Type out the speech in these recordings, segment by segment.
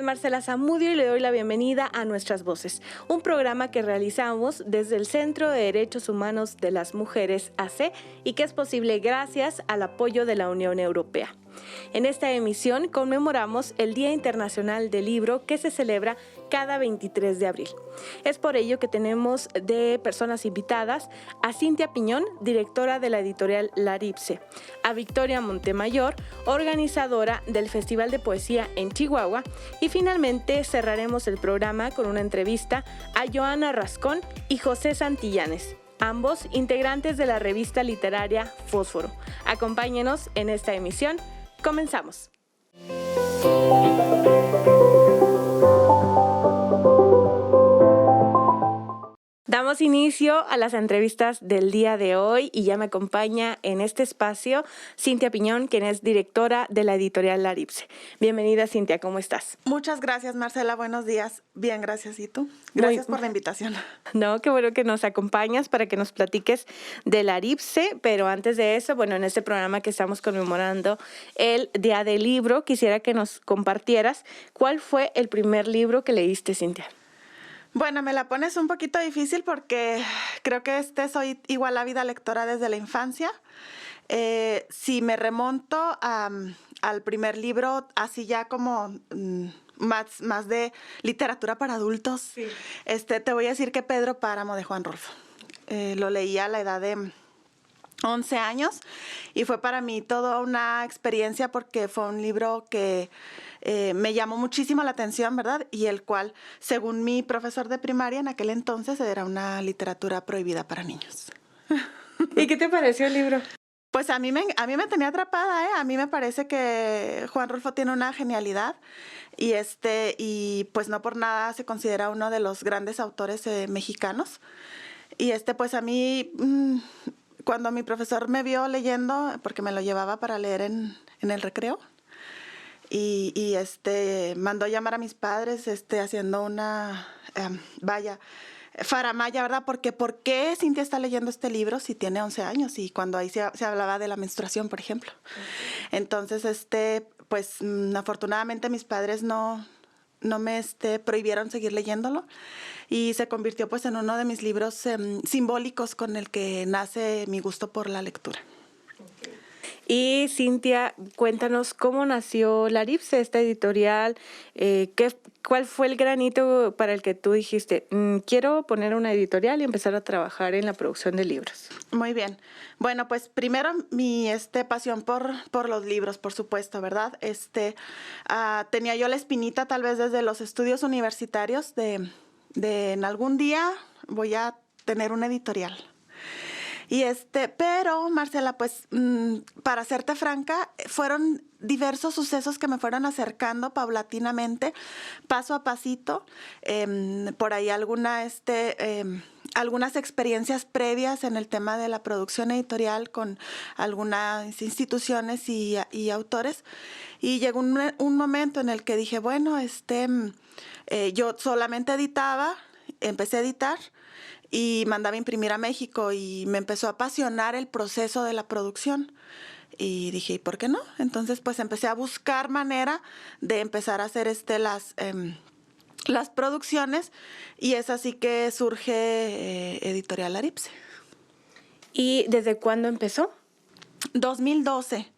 es Marcela Zamudio y le doy la bienvenida a Nuestras Voces, un programa que realizamos desde el Centro de Derechos Humanos de las Mujeres AC y que es posible gracias al apoyo de la Unión Europea. En esta emisión conmemoramos el Día Internacional del Libro que se celebra cada 23 de abril. Es por ello que tenemos de personas invitadas a Cintia Piñón, directora de la editorial Laripse, a Victoria Montemayor, organizadora del Festival de Poesía en Chihuahua, y finalmente cerraremos el programa con una entrevista a Joana Rascón y José Santillanes, ambos integrantes de la revista literaria Fósforo. Acompáñenos en esta emisión. Comenzamos. Damos inicio a las entrevistas del día de hoy y ya me acompaña en este espacio Cintia Piñón, quien es directora de la editorial Laripse. Bienvenida, Cintia, ¿cómo estás? Muchas gracias, Marcela, buenos días. Bien, gracias. ¿Y tú? Gracias por la invitación. No, qué bueno que nos acompañas para que nos platiques de Laripse, pero antes de eso, bueno, en este programa que estamos conmemorando el Día del Libro, quisiera que nos compartieras cuál fue el primer libro que leíste, Cintia. Bueno, me la pones un poquito difícil porque creo que soy igual ávida lectora desde la infancia. Si me remonto al primer libro, así ya como más de literatura para adultos, sí. Te voy a decir que Pedro Páramo de Juan Rulfo. Lo leí a la edad de 11 años y fue para mí toda una experiencia porque fue un libro que me llamó muchísimo la atención, ¿verdad? Y el cual, según mi profesor de primaria en aquel entonces, era una literatura prohibida para niños. ¿Y qué te pareció el libro? Pues a mí me tenía atrapada, ¿eh? A mí me parece que Juan Rulfo tiene una genialidad y pues no por nada se considera uno de los grandes autores mexicanos. Y pues a mí, cuando mi profesor me vio leyendo, porque me lo llevaba para leer en el recreo, y mandó llamar a mis padres haciendo una, faramaya, ¿verdad? Porque ¿por qué Cintia está leyendo este libro si tiene 11 años? Y cuando ahí se hablaba de la menstruación, por ejemplo. Entonces, pues afortunadamente mis padres no me prohibieron seguir leyéndolo y se convirtió pues en uno de mis libros simbólicos con el que nace mi gusto por la lectura. Y Cintia, cuéntanos cómo nació Laripse, esta editorial, ¿cuál fue el granito para el que tú dijiste, quiero poner una editorial y empezar a trabajar en la producción de libros? Muy bien. Bueno, pues primero mi pasión por los libros, por supuesto, ¿verdad? Tenía yo la espinita tal vez desde los estudios universitarios de en algún día voy a tener una editorial. Y pero Marcela, pues para serte franca, fueron diversos sucesos que me fueron acercando paulatinamente, paso a pasito, por ahí algunas experiencias previas en el tema de la producción editorial con algunas instituciones y autores. Y llegó un momento en el que dije, bueno, yo solamente editaba, empecé a editar, y mandaba imprimir a México y me empezó a apasionar el proceso de la producción. Y dije, ¿y por qué no? Entonces, pues empecé a buscar manera de empezar a hacer las producciones y es así que surge Editorial Laripse. ¿Y desde cuándo empezó? 2012.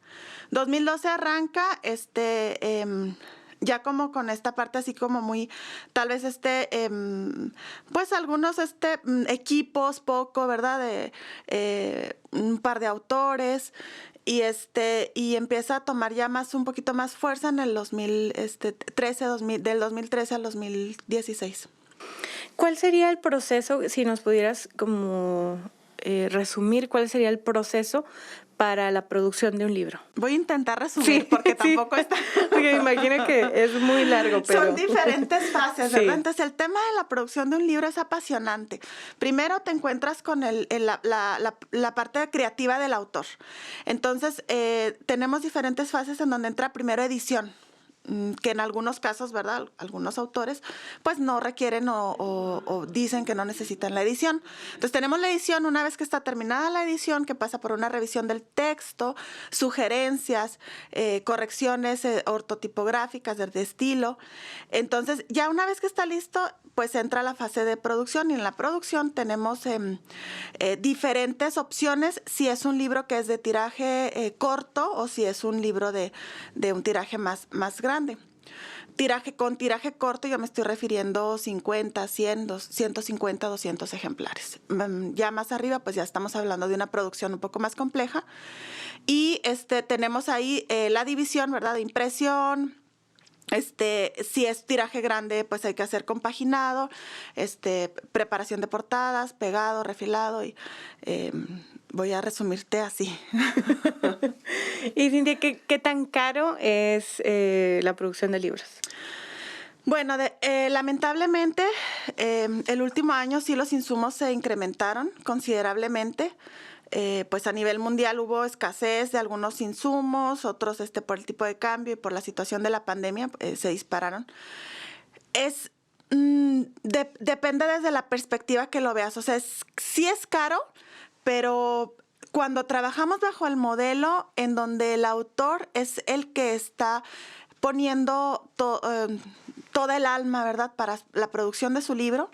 2012 arranca, ya como con esta parte así como muy, tal vez pues algunos equipos, poco, ¿verdad? Un par de autores y y empieza a tomar ya un poquito más fuerza en el 2013, del 2013 al 2016. ¿Cuál sería el proceso, si nos pudieras como resumir, cuál sería el proceso para la producción de un libro? Voy a intentar resumir porque tampoco está... Porque me imagino que es muy largo, pero... Son diferentes fases, ¿verdad? Entonces, el tema de la producción de un libro es apasionante. Primero te encuentras con la parte creativa del autor. Entonces, tenemos diferentes fases en donde entra primero edición. que en algunos casos, ¿verdad? Algunos autores, pues no requieren o dicen que no necesitan la edición. Entonces tenemos la edición una vez que está terminada la edición, que pasa por una revisión del texto, sugerencias, correcciones ortotipográficas, de estilo. Entonces ya una vez que está listo, pues entra la fase de producción, y en la producción tenemos diferentes opciones si es un libro que es de tiraje corto o si es un libro de un tiraje más grande. Con tiraje corto yo me estoy refiriendo 50, 100, 150, 200 ejemplares. Ya más arriba pues ya estamos hablando de una producción un poco más compleja. Y tenemos ahí la división, ¿verdad? De impresión. Si es tiraje grande, pues hay que hacer compaginado, preparación de portadas, pegado, refilado, y voy a resumirte así. Y Cintia, ¿qué tan caro es la producción de libros? Bueno, lamentablemente, el último año sí los insumos se incrementaron considerablemente. Pues a nivel mundial hubo escasez de algunos insumos, otros por el tipo de cambio y por la situación de la pandemia se dispararon. Depende desde la perspectiva que lo veas. O sea, sí es caro, pero cuando trabajamos bajo el modelo en donde el autor es el que está poniendo toda el alma, ¿verdad?, para la producción de su libro,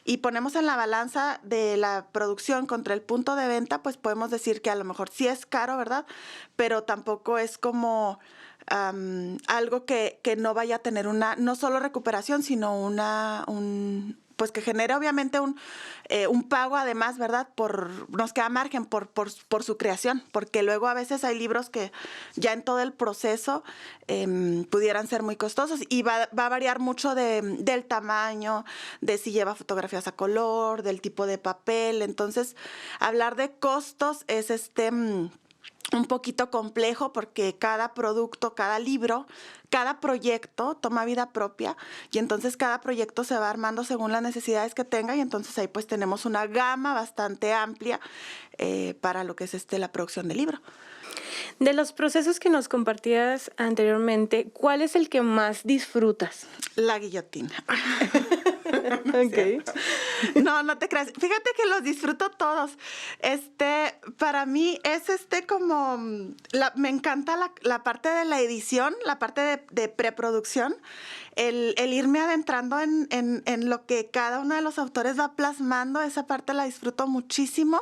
y ponemos en la balanza de la producción contra el punto de venta, pues podemos decir que a lo mejor sí es caro, ¿verdad?, pero tampoco es como algo que no vaya a tener no solo recuperación, sino pues que genere obviamente un pago además, ¿verdad? Nos queda margen por su creación, porque luego a veces hay libros que ya en todo el proceso pudieran ser muy costosos, y va a variar mucho del tamaño, de si lleva fotografías a color, del tipo de papel. Entonces, hablar de costos es un poquito complejo, porque cada producto, cada libro, cada proyecto toma vida propia, y entonces cada proyecto se va armando según las necesidades que tenga, y entonces ahí pues tenemos una gama bastante amplia para lo que es la producción del libro. De los procesos que nos compartías anteriormente, ¿cuál es el que más disfrutas? La guillotina. Okay. No te creas. Fíjate que los disfruto todos. Para mí es como me encanta la parte de la edición, la parte de preproducción, el irme adentrando en lo que cada uno de los autores va plasmando. Esa parte la disfruto muchísimo,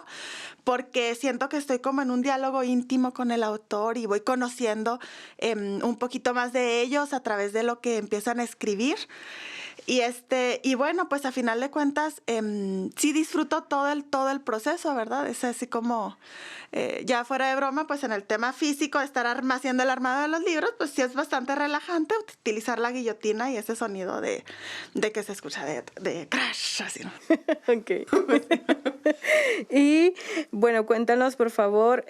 porque siento que estoy como en un diálogo íntimo con el autor y voy conociendo un poquito más de ellos a través de lo que empiezan a escribir. Y bueno, pues a final de cuentas, sí disfruto todo el proceso, ¿verdad? Es así como, ya fuera de broma, pues en el tema físico, estar haciendo el armado de los libros, pues sí es bastante relajante utilizar la guillotina y ese sonido de que se escucha de crash, así, ¿no? Ok. Y bueno, cuéntanos, por favor,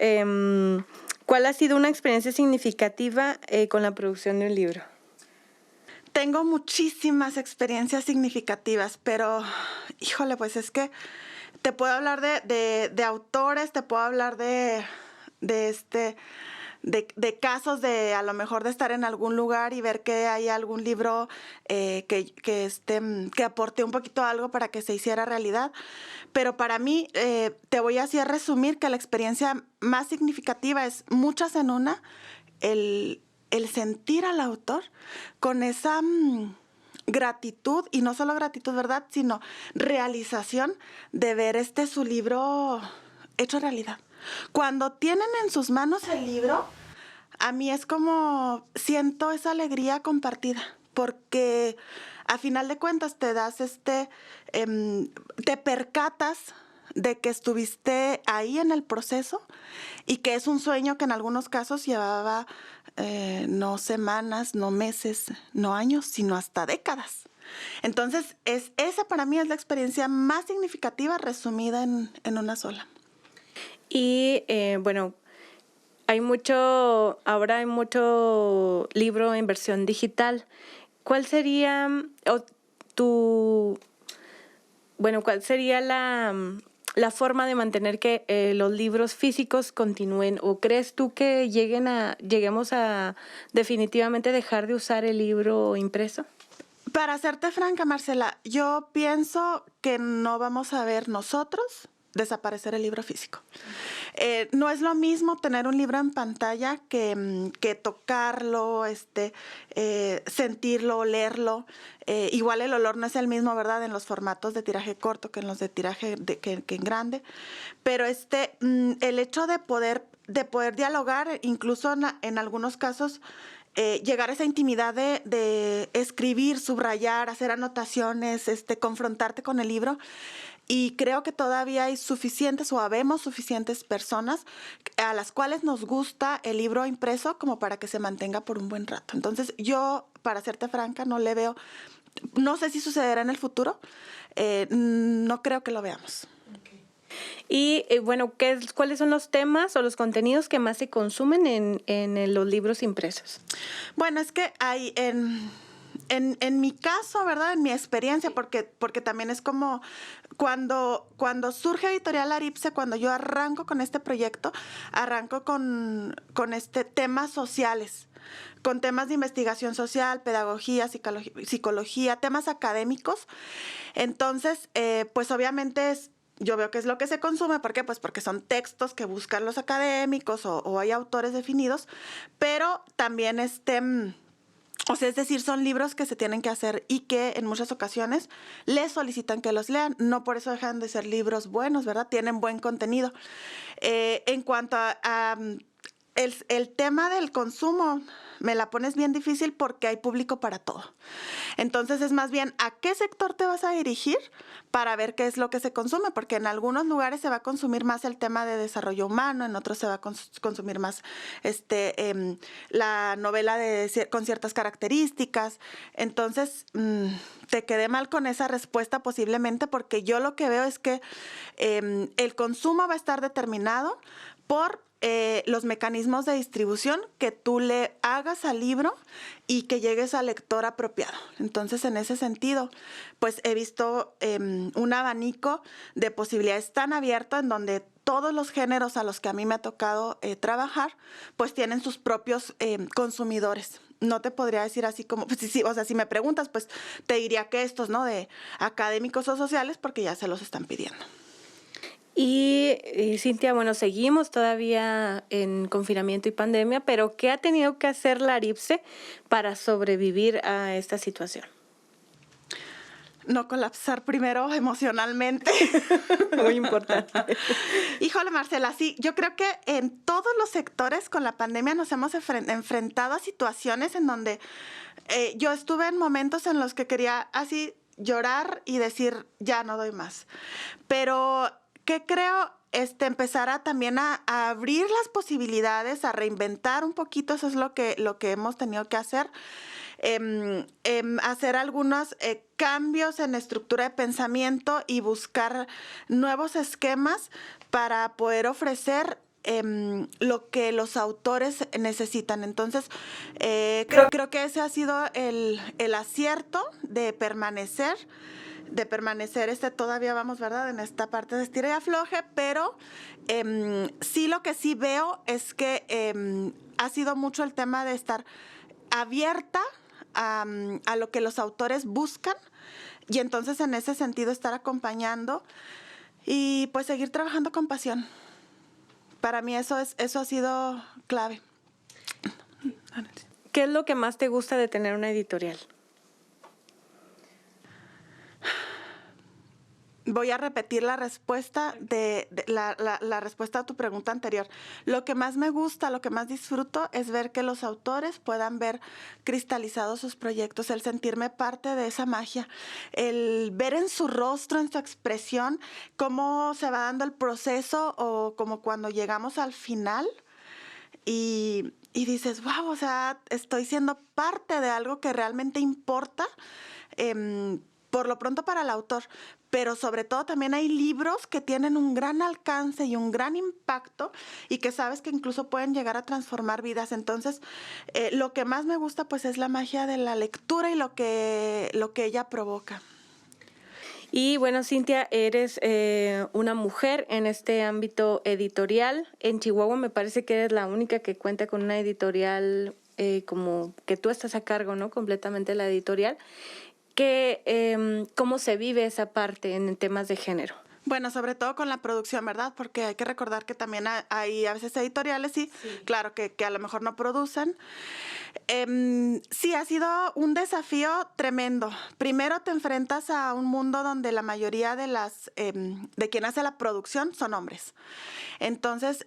¿cuál ha sido una experiencia significativa con la producción de un libro? Tengo muchísimas experiencias significativas, pero, híjole, pues es que te puedo hablar de autores, te puedo hablar de casos de a lo mejor de estar en algún lugar y ver que hay algún libro que aporte un poquito algo para que se hiciera realidad. Pero para mí, te voy así a resumir que la experiencia más significativa es muchas en una, el sentir al autor con esa gratitud, y no solo gratitud, ¿verdad?, sino realización de ver su libro hecho realidad. Cuando tienen en sus manos el libro, a mí es como siento esa alegría compartida, porque a final de cuentas te das te percatas de que estuviste ahí en el proceso y que es un sueño que en algunos casos llevaba no semanas, no meses, no años, sino hasta décadas. Entonces, esa para mí es la experiencia más significativa resumida en una sola. Y bueno, ahora hay mucho libro en versión digital. ¿Cuál sería cuál sería la forma de mantener que los libros físicos continúen? ¿O crees tú que lleguemos a definitivamente dejar de usar el libro impreso? Para serte franca, Marcela, yo pienso que no vamos a ver nosotros desaparecer el libro físico. No es lo mismo tener un libro en pantalla que tocarlo, sentirlo, leerlo. Igual el olor no es el mismo, ¿verdad? En los formatos de tiraje corto que en los de tiraje que en grande. Pero el hecho de poder dialogar, incluso en algunos casos, llegar a esa intimidad de escribir, subrayar, hacer anotaciones, confrontarte con el libro. Y creo que todavía hay suficientes o habemos suficientes personas a las cuales nos gusta el libro impreso como para que se mantenga por un buen rato. Entonces yo, para serte franca, no le veo, no sé si sucederá en el futuro, no creo que lo veamos. Y bueno, ¿cuáles son los temas o los contenidos que más se consumen en los libros impresos? Bueno, es que hay en mi caso, ¿verdad? En mi experiencia, porque también es como cuando surge Editorial Aripse, cuando yo arranco con este proyecto, arranco con temas sociales, con temas de investigación social, pedagogía, psicología, temas académicos. Entonces, pues obviamente yo veo que es lo que se consume. ¿Por qué? Pues porque son textos que buscan los académicos o hay autores definidos, pero también o sea, es decir, son libros que se tienen que hacer y que en muchas ocasiones les solicitan que los lean. No por eso dejan de ser libros buenos, ¿verdad? Tienen buen contenido. En cuanto a el tema del consumo, me la pones bien difícil porque hay público para todo. Entonces es más bien a qué sector te vas a dirigir para ver qué es lo que se consume, porque en algunos lugares se va a consumir más el tema de desarrollo humano, en otros se va a consumir más la novela con ciertas características. Entonces te quedé mal con esa respuesta posiblemente, porque yo lo que veo es que el consumo va a estar determinado por los mecanismos de distribución que tú le hagas al libro y que llegues al lector apropiado. Entonces, en ese sentido, pues he visto un abanico de posibilidades tan abierto en donde todos los géneros a los que a mí me ha tocado trabajar, pues tienen sus propios consumidores. No te podría decir así como, pues, sí, o sea, si me preguntas, pues te diría que estos, ¿no? De académicos o sociales, porque ya se los están pidiendo. Y Cintia, bueno, seguimos todavía en confinamiento y pandemia, pero ¿qué ha tenido que hacer la Aripse para sobrevivir a esta situación? No colapsar primero emocionalmente. Muy importante. Híjole, Marcela, sí, yo creo que en todos los sectores con la pandemia nos hemos enfrentado a situaciones en donde yo estuve en momentos en los que quería así llorar y decir, ya no doy más. Pero que creo empezar también a abrir las posibilidades, a reinventar un poquito, eso es lo que hemos tenido que hacer, hacer algunos cambios en estructura de pensamiento y buscar nuevos esquemas para poder ofrecer lo que los autores necesitan. Entonces, creo que ese ha sido el acierto de permanecer todavía vamos, ¿verdad? En esta parte de estira y afloje, pero sí, lo que sí veo es que ha sido mucho el tema de estar abierta a lo que los autores buscan, y entonces en ese sentido estar acompañando y pues seguir trabajando con pasión. Para mí eso ha sido clave. ¿Qué es lo que más te gusta de tener una editorial? Voy a repetir la respuesta la respuesta a tu pregunta anterior. Lo que más me gusta, lo que más disfruto es ver que los autores puedan ver cristalizados sus proyectos, el sentirme parte de esa magia, el ver en su rostro, en su expresión, cómo se va dando el proceso, o como cuando llegamos al final y dices, wow, o sea, estoy siendo parte de algo que realmente importa, por lo pronto para el autor, pero sobre todo también hay libros que tienen un gran alcance y un gran impacto y que sabes que incluso pueden llegar a transformar vidas. Entonces, lo que más me gusta pues es la magia de la lectura y lo que ella provoca. Y bueno, Cintia, eres una mujer en este ámbito editorial. En Chihuahua me parece que eres la única que cuenta con una editorial como que tú estás a cargo, ¿no? Completamente la editorial. ¿Cómo se vive esa parte en temas de género? Bueno, sobre todo con la producción, ¿verdad? Porque hay que recordar que también hay a veces editoriales, sí. Claro, que a lo mejor no producen. Sí, ha sido un desafío tremendo. Primero te enfrentas a un mundo donde la mayoría de quien hace la producción son hombres. Entonces,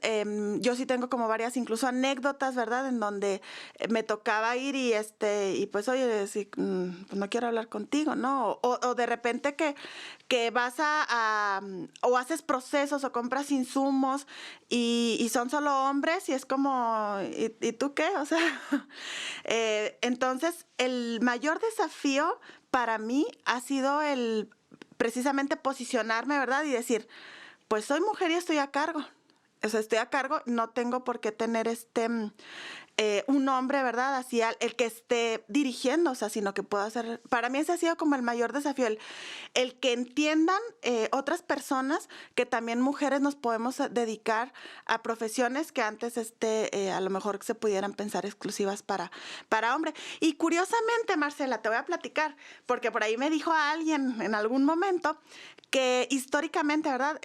yo sí tengo como varias, incluso anécdotas, ¿verdad? En donde me tocaba ir y pues, oye, decir, pues no quiero hablar contigo, ¿no? O de repente que vas o haces procesos o compras insumos y son solo hombres y es como, ¿y tú qué? O sea, entonces el mayor desafío para mí ha sido precisamente posicionarme, ¿verdad? Y decir, pues soy mujer y estoy a cargo. O sea, estoy a cargo, no tengo por qué tener un hombre, ¿verdad? Así el que esté dirigiendo, o sea, sino que puedo hacer. Para mí ese ha sido como el mayor desafío, el que entiendan otras personas que también mujeres nos podemos dedicar a profesiones que antes a lo mejor se pudieran pensar exclusivas para hombre. Y curiosamente, Marcela, te voy a platicar, porque por ahí me dijo a alguien en algún momento que históricamente, ¿verdad?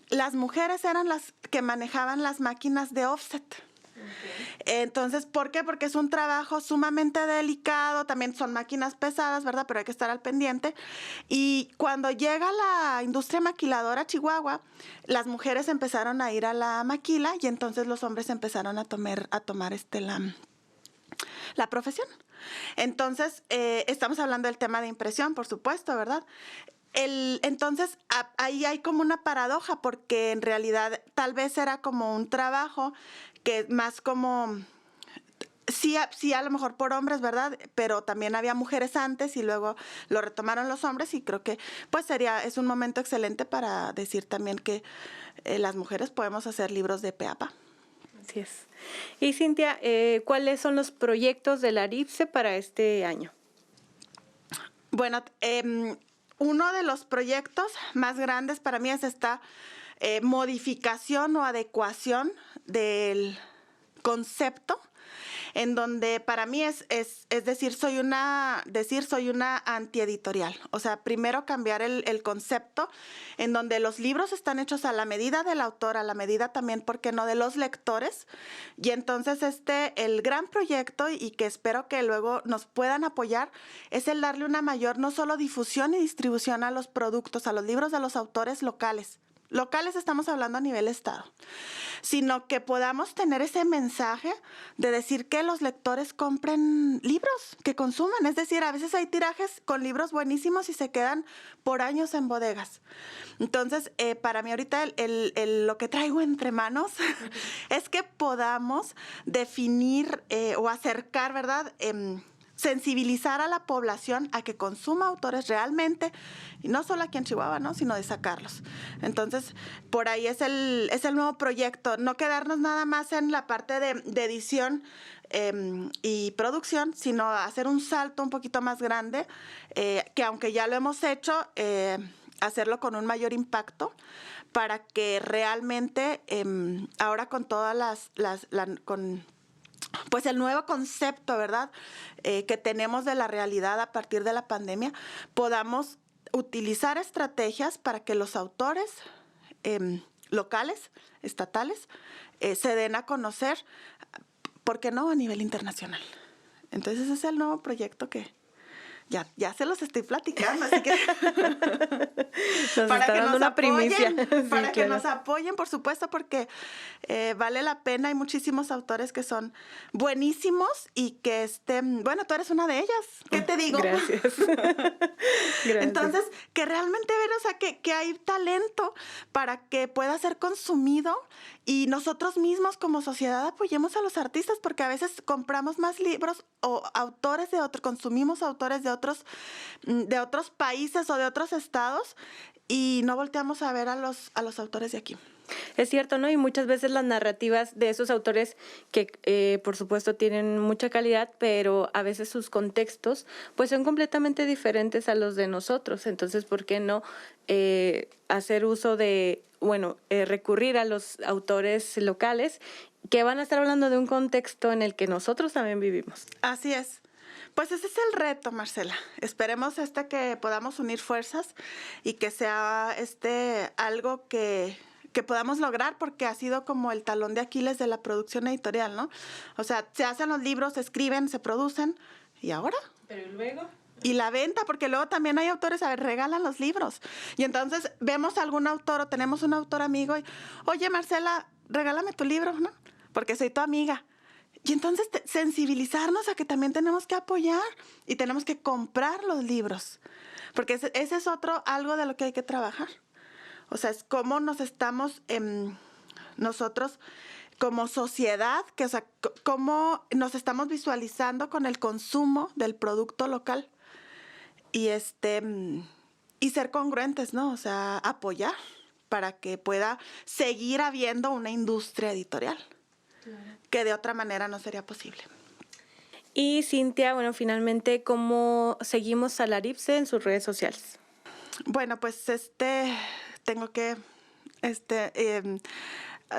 Las mujeres eran las que manejaban las máquinas de offset. Okay. Entonces, ¿por qué? Porque es un trabajo sumamente delicado, también son máquinas pesadas, ¿verdad? Pero hay que estar al pendiente. Y cuando llega la industria maquiladora a Chihuahua, las mujeres empezaron a ir a la maquila y entonces los hombres empezaron a tomar la profesión. Entonces, estamos hablando del tema de impresión, por supuesto, ¿verdad? Entonces, ahí hay como una paradoja, porque en realidad tal vez era como un trabajo que más como, sí a lo mejor por hombres, ¿verdad? Pero también había mujeres antes y luego lo retomaron los hombres y creo que pues es un momento excelente para decir también que las mujeres podemos hacer libros de pe a pa. Así es. Y Cintia, ¿cuáles son los proyectos de la ARIPSE para este año? Bueno, uno de los proyectos más grandes para mí es esta modificación o adecuación del concepto, en donde para mí es decir, soy una antieditorial. O sea, primero cambiar el concepto, en donde los libros están hechos a la medida del autor, a la medida también, ¿por qué no?, de los lectores. Y entonces el gran proyecto, y que espero que luego nos puedan apoyar, es el darle una mayor, no solo difusión y distribución a los productos, a los libros de los autores locales. Locales estamos hablando a nivel estado, sino que podamos tener ese mensaje de decir que los lectores compren libros, que consuman. Es decir, a veces hay tirajes con libros buenísimos y se quedan por años en bodegas. Entonces, para mí ahorita lo que traigo entre manos es que podamos definir o acercar, ¿verdad?, sensibilizar a la población a que consuma autores realmente, y no solo aquí en Chihuahua, ¿no?, sino de sacarlos. Entonces, por ahí es el nuevo proyecto, no quedarnos nada más en la parte de edición y producción, sino hacer un salto un poquito más grande, que aunque ya lo hemos hecho, hacerlo con un mayor impacto, para que realmente ahora con todas pues el nuevo concepto, ¿verdad?, que tenemos de la realidad a partir de la pandemia, podamos utilizar estrategias para que los autores locales, estatales, se den a conocer, ¿por qué no?, a nivel internacional. Entonces ese es el nuevo proyecto que ya se los estoy platicando, así que para que nos apoyen, primicia. Para que nos apoyen, por supuesto, porque vale la pena. Hay muchísimos autores que son buenísimos y que bueno, tú eres una de ellas. ¿Qué te digo? Gracias. Gracias. Entonces, que realmente ver, o sea, que hay talento para que pueda ser consumido, y nosotros mismos como sociedad apoyemos a los artistas, porque a veces compramos más libros o autores de otros, consumimos autores de otros de otros países o de otros estados y no volteamos a ver a los autores de aquí. Es cierto, ¿no? Y muchas veces las narrativas de esos autores que por supuesto tienen mucha calidad, pero a veces sus contextos pues son completamente diferentes a los de nosotros. Entonces, ¿por qué no hacer uso de, recurrir a los autores locales que van a estar hablando de un contexto en el que nosotros también vivimos? Así es. Pues ese es el reto, Marcela. Esperemos que podamos unir fuerzas y que sea algo que podamos lograr, porque ha sido como el talón de Aquiles de la producción editorial, ¿no? O sea, se hacen los libros, se escriben, se producen, ¿y ahora? Pero luego... Y la venta, porque luego también hay autores, regalan los libros. Y entonces vemos a algún autor o tenemos un autor amigo y, oye, Marcela, regálame tu libro, ¿no? Porque soy tu amiga. Y entonces sensibilizarnos a que también tenemos que apoyar y tenemos que comprar los libros. Porque ese es algo de lo que hay que trabajar. O sea, es cómo nos estamos nosotros como sociedad, cómo nos estamos visualizando con el consumo del producto local y ser congruentes, ¿no? O sea, apoyar para que pueda seguir habiendo una industria editorial, claro, que de otra manera no sería posible. Y Cintia, finalmente, ¿cómo seguimos a Laripse en sus redes sociales? Bueno, pues tengo que,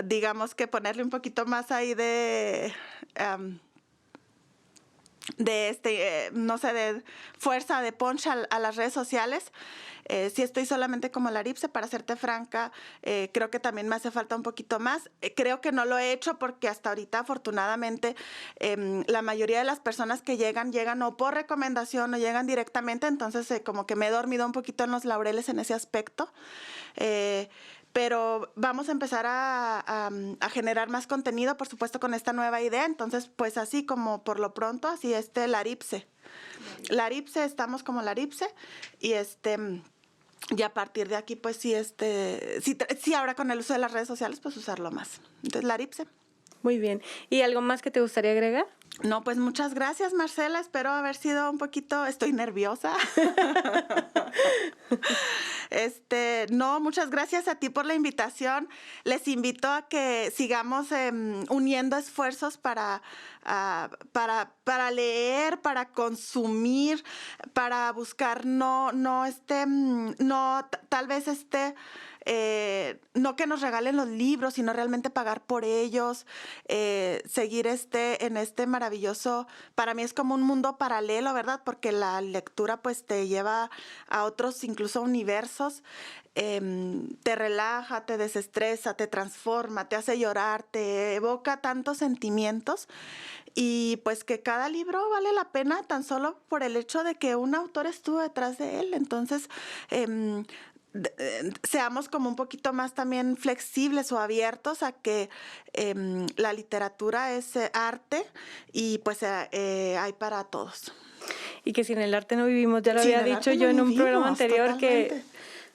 digamos que ponerle un poquito más ahí de fuerza, de punch a las redes sociales. Sí estoy solamente como Laripse, para serte franca, creo que también me hace falta un poquito más. Creo que no lo he hecho porque hasta ahorita, afortunadamente, la mayoría de las personas que llegan o por recomendación o llegan directamente, entonces como que me he dormido un poquito en los laureles en ese aspecto. Pero vamos a empezar a generar más contenido, por supuesto, con esta nueva idea. Entonces, pues así como por lo pronto, así Laripse. Laripse, estamos como Laripse y y a partir de aquí, pues sí, ahora con el uso de las redes sociales, pues usarlo más. Entonces, Laripse. Muy bien. ¿Y algo más que te gustaría agregar? No, pues muchas gracias, Marcela. Espero haber sido estoy nerviosa. No, muchas gracias a ti por la invitación. Les invito a que sigamos uniendo esfuerzos para leer, para consumir, para buscar tal vez no que nos regalen los libros, sino realmente pagar por ellos, seguir en maravilloso, para mí es como un mundo paralelo, ¿verdad? Porque la lectura pues te lleva a otros incluso universos, te relaja, te desestresa, te transforma, te hace llorar, te evoca tantos sentimientos y pues que cada libro vale la pena tan solo por el hecho de que un autor estuvo detrás de él. Entonces, seamos como un poquito más también flexibles o abiertos a que la literatura es arte y pues hay para todos. Y que sin el arte no vivimos, ya lo había dicho yo en un programa anterior, totalmente. Que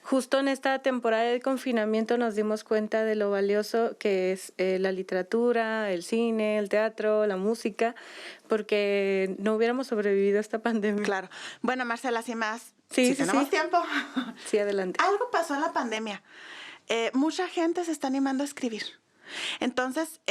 justo en esta temporada de confinamiento nos dimos cuenta de lo valioso que es la literatura, el cine, el teatro, la música, porque no hubiéramos sobrevivido a esta pandemia. Claro. Bueno, Marcela, sin más, sí, tenemos tiempo. Sí, adelante. Algo pasó en la pandemia. Mucha gente se está animando a escribir. Entonces,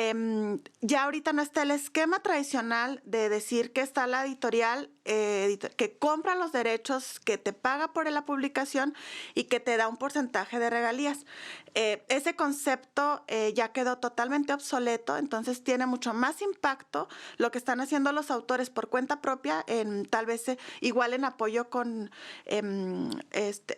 ya ahorita no está el esquema tradicional de decir que está la editorial que compra los derechos, que te paga por la publicación y que te da un porcentaje de regalías. Ese concepto ya quedó totalmente obsoleto, entonces tiene mucho más impacto lo que están haciendo los autores por cuenta propia, tal vez igual en apoyo con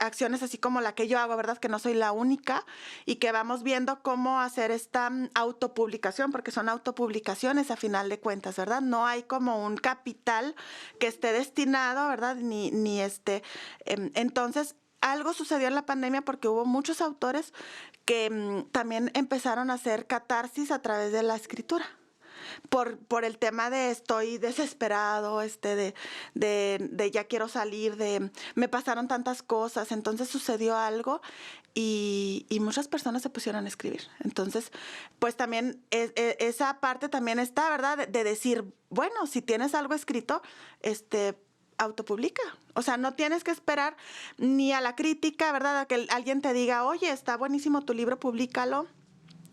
acciones así como la que yo hago, ¿verdad? Que no soy la única y que vamos viendo cómo hacer esta autopublicación, porque son autopublicaciones a final de cuentas, ¿verdad? No hay como un capital que esté destinado, ¿verdad? Entonces, algo sucedió en la pandemia porque hubo muchos autores que también empezaron a hacer catarsis a través de la escritura. Por el tema de estoy desesperado, de ya quiero salir, me pasaron tantas cosas, entonces sucedió algo y muchas personas se pusieron a escribir. Entonces, pues también esa parte también está, ¿verdad? De decir, bueno, si tienes algo escrito, autopublica. O sea, no tienes que esperar ni a la crítica, ¿verdad? A que alguien te diga, oye, está buenísimo tu libro, públicalo.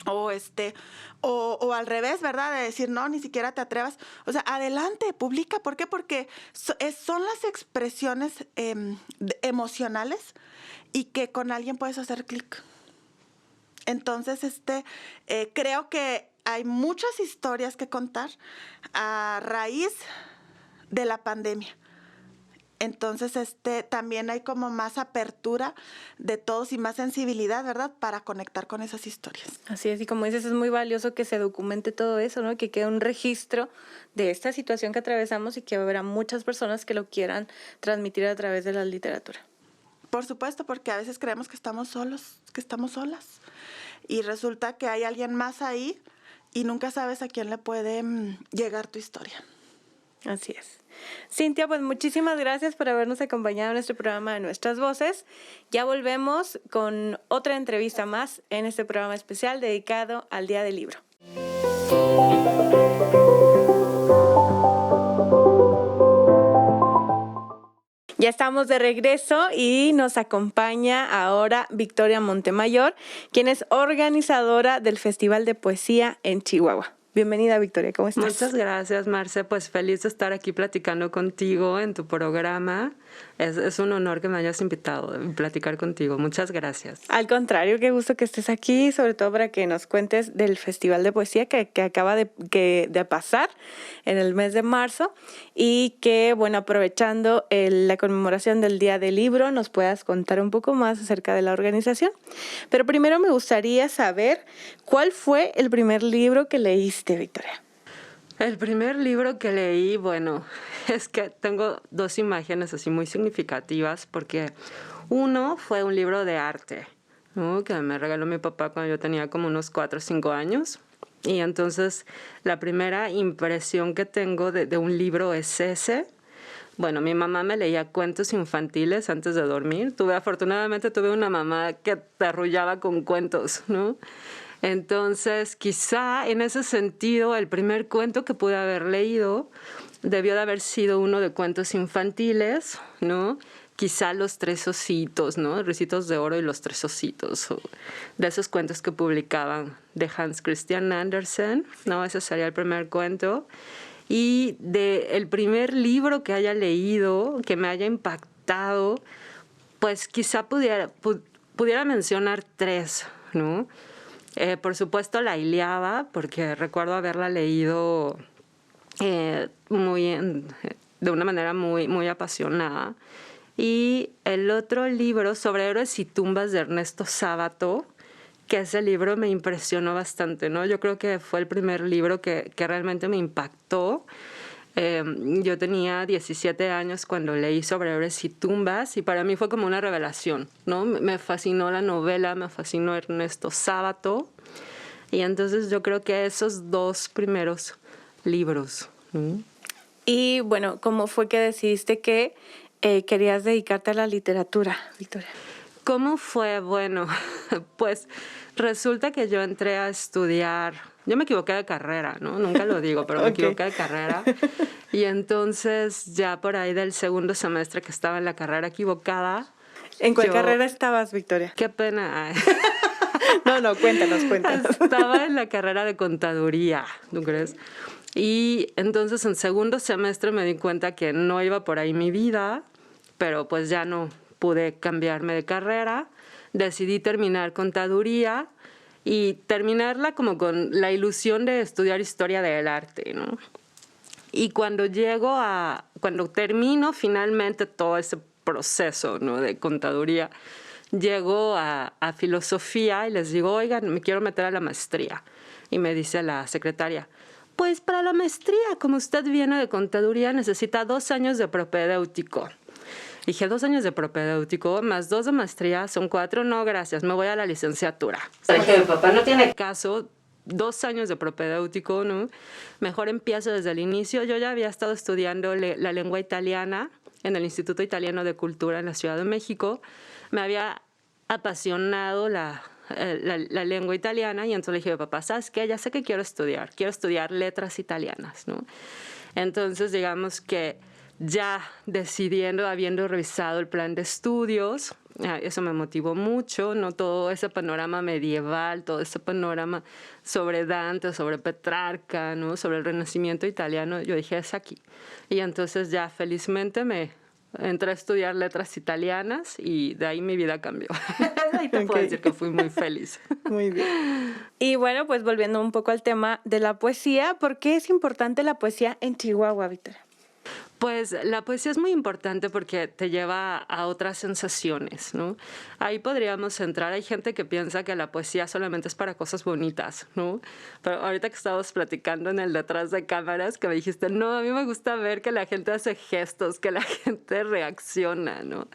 O al revés, ¿verdad? De decir, no, ni siquiera te atrevas. O sea, adelante, publica. ¿Por qué? Porque son las expresiones emocionales y que con alguien puedes hacer clic. Entonces, creo que hay muchas historias que contar a raíz de la pandemia. Entonces, también hay como más apertura de todos y más sensibilidad, ¿verdad? Para conectar con esas historias. Así es, y como dices, es muy valioso que se documente todo eso, ¿no? Que quede un registro de esta situación que atravesamos y que habrá muchas personas que lo quieran transmitir a través de la literatura. Por supuesto, porque a veces creemos que estamos solos, que estamos solas. Y resulta que hay alguien más ahí y nunca sabes a quién le puede llegar tu historia. Así es. Cintia, pues muchísimas gracias por habernos acompañado en nuestro programa de Nuestras Voces. Ya volvemos con otra entrevista más en este programa especial dedicado al Día del Libro. Ya estamos de regreso y nos acompaña ahora Victoria Montemayor, quien es organizadora del Festival de Poesía en Chihuahua. Bienvenida, Victoria, ¿cómo estás? Muchas gracias, Marce. Pues feliz de estar aquí platicando contigo en tu programa. Es un honor que me hayas invitado a platicar contigo. Muchas gracias. Al contrario, qué gusto que estés aquí, sobre todo para que nos cuentes del Festival de Poesía que acaba de pasar en el mes de marzo y que, bueno, aprovechando la conmemoración del Día del Libro, nos puedas contar un poco más acerca de la organización. Pero primero me gustaría saber cuál fue el primer libro que leíste, Victoria. El primer libro que leí, bueno, es que tengo dos imágenes así muy significativas porque uno fue un libro de arte, ¿no? Que me regaló mi papá cuando yo tenía como unos 4 o 5 años. Y entonces la primera impresión que tengo de un libro es ese. Bueno, mi mamá me leía cuentos infantiles antes de dormir. Afortunadamente tuve una mamá que te arrullaba con cuentos, ¿no? Entonces, quizá en ese sentido, el primer cuento que pude haber leído debió de haber sido uno de cuentos infantiles, ¿no? Quizá Los Tres Ositos, ¿no? Ricitos de Oro y Los Tres Ositos, o de esos cuentos que publicaban de Hans Christian Andersen, ¿no? Ese sería el primer cuento. Y el primer libro que haya leído, que me haya impactado, pues quizá pudiera mencionar 3, ¿no? Por supuesto, La Ilíada, porque recuerdo haberla leído de una manera muy, muy apasionada. Y el otro libro, Sobre héroes y tumbas, de Ernesto Sábato, que ese libro me impresionó bastante, ¿no? Yo creo que fue el primer libro que realmente me impactó. Yo tenía 17 años cuando leí Sobre héroes y tumbas y para mí fue como una revelación, ¿no? Me fascinó la novela, me fascinó Ernesto Sábato y entonces yo creo que esos 2 primeros libros. Y bueno, ¿cómo fue que decidiste que querías dedicarte a la literatura, Victoria? ¿Cómo fue? Bueno, pues resulta que yo entré a estudiar. Yo me equivoqué de carrera, ¿no? Nunca lo digo, pero me equivoqué de carrera. Y entonces ya por ahí del segundo semestre que estaba en la carrera equivocada. ¿En cuál carrera estabas, Victoria? Qué pena. No, cuéntanos. Estaba en la carrera de contaduría, ¿tú crees? Y entonces en segundo semestre me di cuenta que no iba por ahí mi vida, pero pues ya no pude cambiarme de carrera. Decidí terminar contaduría y terminarla como con la ilusión de estudiar historia del arte, ¿no? Y cuando termino finalmente todo ese proceso, ¿no? De contaduría, llego a filosofía y les digo, oigan, me quiero meter a la maestría. Y me dice la secretaria, pues para la maestría, como usted viene de contaduría, necesita 2 años de propedéutico. Dije, 2 años de propedéutico más 2 de maestría son 4. No, gracias, me voy a la licenciatura. Dije, mi papá no tiene caso, 2 años de propedéutico, ¿no? Mejor empiezo desde el inicio. Yo ya había estado estudiando la lengua italiana en el Instituto Italiano de Cultura en la Ciudad de México. Me había apasionado la lengua italiana y entonces le dije, papá, ¿sabes qué? Ya sé que quiero estudiar letras italianas, ¿no? Entonces, digamos que ya decidiendo, habiendo revisado el plan de estudios, eso me motivó mucho, ¿no? Todo ese panorama medieval, todo ese panorama sobre Dante, sobre Petrarca, ¿no? Sobre el Renacimiento italiano, yo dije, es aquí. Y entonces ya felizmente me entré a estudiar letras italianas y de ahí mi vida cambió. Ahí te puedo decir que fui muy feliz. Muy bien. Y bueno, pues volviendo un poco al tema de la poesía, ¿por qué es importante la poesía en Chihuahua, Victoria? Pues la poesía es muy importante porque te lleva a otras sensaciones, ¿no? Ahí podríamos entrar. Hay gente que piensa que la poesía solamente es para cosas bonitas, ¿no? Pero ahorita que estábamos platicando en el detrás de cámaras, que me dijiste, no, a mí me gusta ver que la gente hace gestos, que la gente reacciona, ¿no?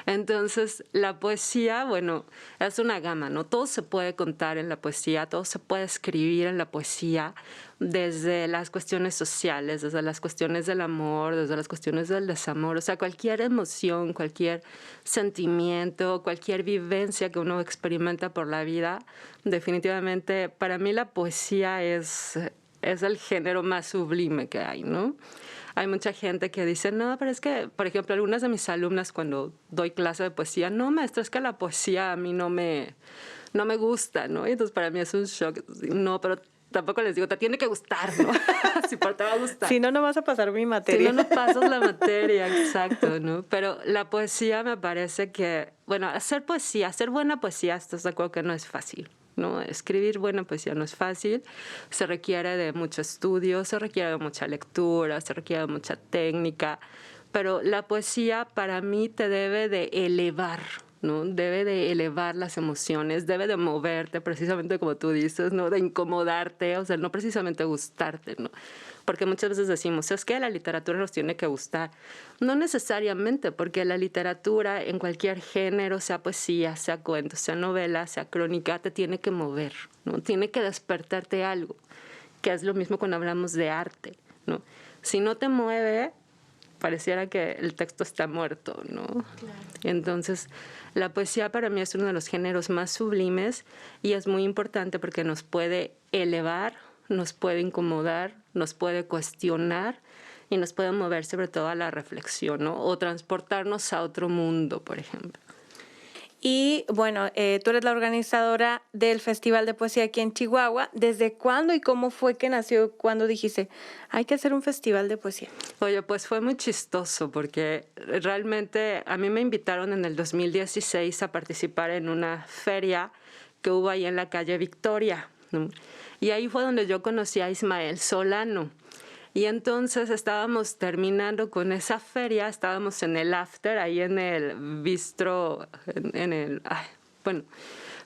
Entonces, la poesía, bueno, es una gama, ¿no? Todo se puede contar en la poesía, todo se puede escribir en la poesía, desde las cuestiones sociales, desde las cuestiones del amor, desde las cuestiones del desamor, o sea, cualquier emoción, cualquier sentimiento, cualquier vivencia que uno experimenta por la vida, definitivamente para mí la poesía es el género más sublime que hay, ¿no? Hay mucha gente que dice, no, pero es que, por ejemplo, algunas de mis alumnas cuando doy clase de poesía, no, maestra, es que la poesía a mí no me gusta, ¿no? Y entonces para mí es un shock. No, pero tampoco les digo, te tiene que gustar, ¿no? Si te va a gustar. Si no, no vas a pasar mi materia. Si no, no pasas la materia, exacto, ¿no? Pero la poesía me parece que, bueno, hacer poesía, hacer buena poesía, estás de acuerdo que no es fácil, ¿no? Escribir buena poesía no es fácil, se requiere de mucho estudio, se requiere de mucha lectura, se requiere de mucha técnica, pero la poesía para mí te debe de elevar, ¿no? Debe de elevar las emociones, debe de moverte, precisamente como tú dices, ¿no? De incomodarte, o sea, no precisamente gustarte, ¿no? Porque muchas veces decimos, es que la literatura nos tiene que gustar. No necesariamente, porque la literatura en cualquier género, sea poesía, sea cuento, sea novela, sea crónica, te tiene que mover, ¿no? Tiene que despertarte algo, que es lo mismo cuando hablamos de arte, ¿no? Si no te mueve, pareciera que el texto está muerto, ¿no? Claro. Entonces, la poesía para mí es uno de los géneros más sublimes y es muy importante porque nos puede elevar, nos puede incomodar, nos puede cuestionar y nos puede mover sobre todo a la reflexión, ¿no? O transportarnos a otro mundo, por ejemplo. Y bueno, tú eres la organizadora del Festival de Poesía aquí en Chihuahua. ¿Desde cuándo y cómo fue que nació? ¿Cuándo dijiste, hay que hacer un festival de poesía? Oye, pues fue muy chistoso porque realmente a mí me invitaron en el 2016 a participar en una feria que hubo ahí en la calle Victoria, ¿no? Y ahí fue donde yo conocí a Ismael Solano. Y entonces estábamos terminando con esa feria, estábamos en el after, ahí en el bistro,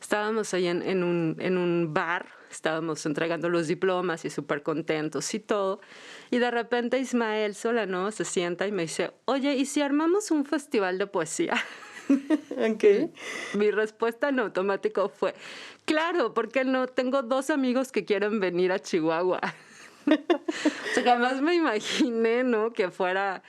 estábamos ahí en un bar, estábamos entregando los diplomas y súper contentos y todo. Y de repente Ismael Solano se sienta y me dice, oye, ¿y si armamos un festival de poesía? Okay. Mi respuesta en automático fue, claro, ¿por qué no? Tengo 2 amigos que quieren venir a Chihuahua. O sea, jamás me imaginé, ¿no? Que fuera...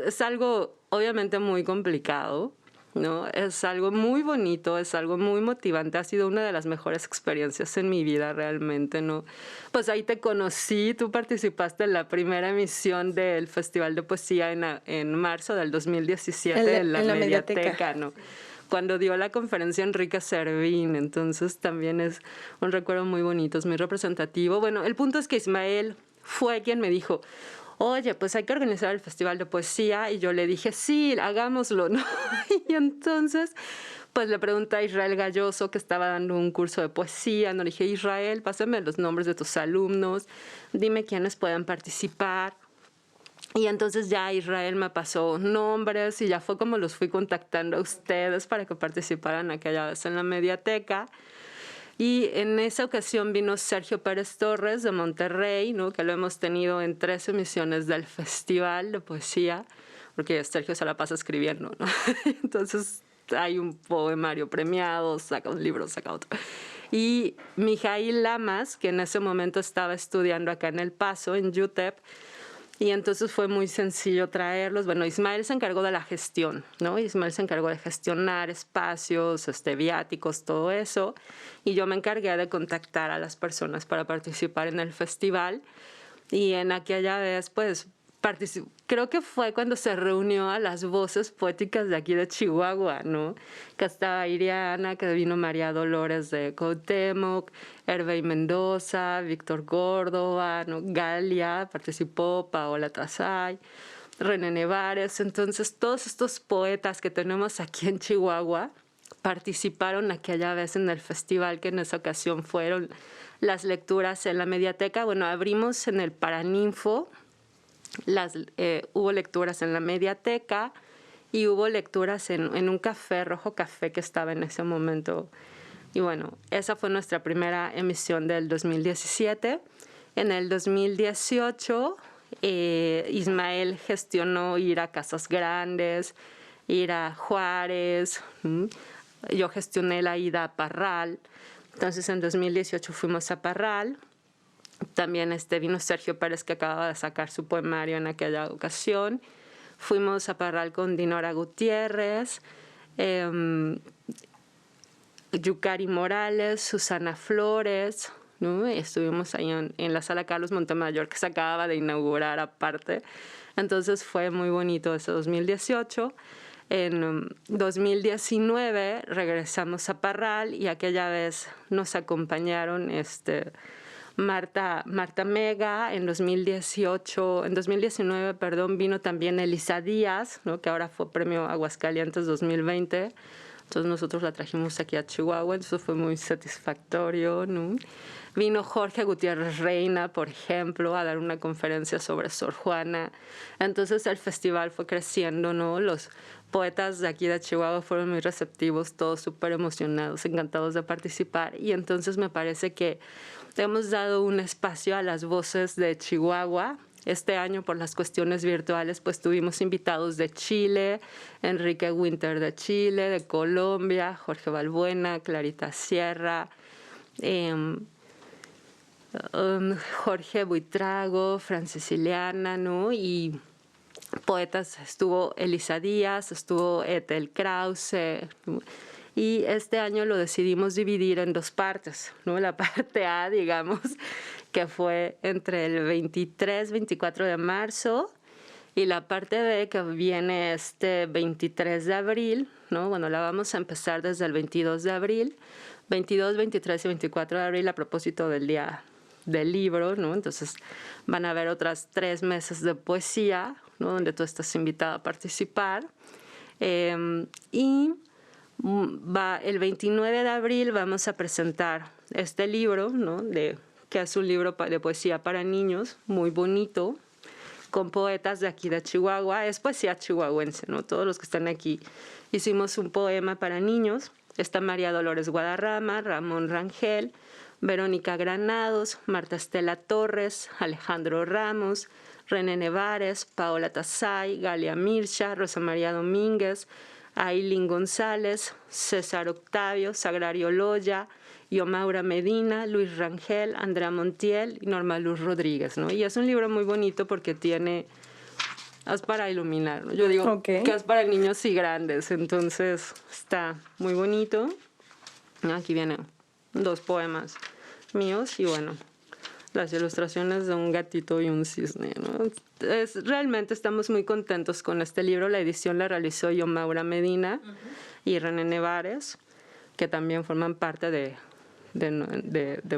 Es algo obviamente muy complicado, ¿no? Es algo muy bonito, es algo muy motivante. Ha sido una de las mejores experiencias en mi vida realmente, ¿no? Pues ahí te conocí, tú participaste en la primera emisión del Festival de Poesía en marzo del 2017 en la Mediateca, ¿no? Cuando dio la conferencia Enrique Servín, entonces también es un recuerdo muy bonito, es muy representativo. Bueno, el punto es que Ismael fue quien me dijo, oye, pues hay que organizar el Festival de Poesía, y yo le dije, sí, hagámoslo, ¿no? Y entonces, pues le pregunté a Israel Galloso, que estaba dando un curso de poesía, ¿no? Le dije, Israel, pásame los nombres de tus alumnos, dime quiénes pueden participar. Y entonces ya Israel me pasó nombres y ya fue como los fui contactando a ustedes para que participaran aquella vez en la Mediateca. Y en esa ocasión vino Sergio Pérez Torres de Monterrey, ¿no? Que lo hemos tenido en 3 emisiones del Festival de Poesía, porque Sergio se la pasa escribiendo, ¿no? Entonces hay un poemario premiado, saca un libro, saca otro. Y Mijail Lamas, que en ese momento estaba estudiando acá en El Paso, en UTEP, y entonces fue muy sencillo traerlos. Bueno, Ismael se encargó de la gestión, ¿no? Ismael se encargó de gestionar espacios, viáticos, todo eso. Y yo me encargué de contactar a las personas para participar en el festival. Y en aquella vez, pues, creo que fue cuando se reunió a las voces poéticas de aquí de Chihuahua, ¿no? Que estaba Iriana, que vino María Dolores de Cuauhtémoc, Hervey Mendoza, Víctor Córdoba, ¿no? Galia participó, Paola Tasay, René Nevares. Entonces, todos estos poetas que tenemos aquí en Chihuahua participaron aquella vez en el festival, que en esa ocasión fueron las lecturas en la Mediateca. Bueno, abrimos en el Paraninfo, hubo lecturas en la Mediateca y hubo lecturas en un café, Rojo Café, que estaba en ese momento. Y bueno, esa fue nuestra primera emisión del 2017. En el 2018, Ismael gestionó ir a Casas Grandes, ir a Juárez. Yo gestioné la ida a Parral. Entonces, en 2018 fuimos a Parral. También vino Sergio Pérez, que acababa de sacar su poemario en aquella ocasión. Fuimos a Parral con Dinora Gutiérrez, Yucari Morales, Susana Flores, ¿no? Estuvimos ahí en la Sala Carlos Montemayor, que se acababa de inaugurar aparte. Entonces fue muy bonito ese 2018. En 2019 regresamos a Parral y aquella vez nos acompañaron Marta Mega. En 2019, vino también Elisa Díaz, ¿no? Que ahora fue Premio Aguascalientes 2020. Entonces nosotros la trajimos aquí a Chihuahua, eso fue muy satisfactorio, ¿no? Vino Jorge Gutiérrez Reina, por ejemplo, a dar una conferencia sobre Sor Juana. Entonces el festival fue creciendo, ¿no? Los poetas de aquí de Chihuahua fueron muy receptivos, todos súper emocionados, encantados de participar. Y entonces me parece que hemos dado un espacio a las voces de Chihuahua. Este año, por las cuestiones virtuales, pues tuvimos invitados de Chile, Enrique Winter de Chile, de Colombia, Jorge Balbuena, Clarita Sierra, Jorge Buitrago, Francis Ileana, ¿no? Y poetas, estuvo Elisa Díaz, estuvo Ethel Krause, ¿no? Y este año lo decidimos dividir en dos partes, ¿no? La parte A, digamos, que fue entre el 23-24 de marzo, y la parte B, que viene 23 de abril, ¿no? Bueno, la vamos a empezar desde el 22 de abril, 22, 23 y 24 de abril, a propósito del Día del Libro, ¿no? Entonces van a haber otras 3 mesas de poesía, ¿no? Donde tú estás invitada a participar. Y el 29 de abril vamos a presentar este libro, ¿no? Que es un libro de poesía para niños, muy bonito, con poetas de aquí de Chihuahua. Es poesía chihuahuense, ¿no? Todos los que están aquí hicimos un poema para niños. Está María Dolores Guadarrama, Ramón Rangel, Verónica Granados, Marta Estela Torres, Alejandro Ramos, René Nevares, Paola Tasay, Galia Mircha, Rosa María Domínguez, Ailín González, César Octavio, Sagrario Loya, Yomaura Medina, Luis Rangel, Andrea Montiel y Norma Luz Rodríguez, ¿no? Y es un libro muy bonito porque es para iluminar, ¿no? Yo digo que es para niños y grandes, entonces está muy bonito. Aquí vienen 2 poemas míos y bueno, las ilustraciones de un gatito y un cisne, ¿no? Realmente estamos muy contentos con este libro. La edición la realizó Yomaura Medina y René Nevares, que también forman parte de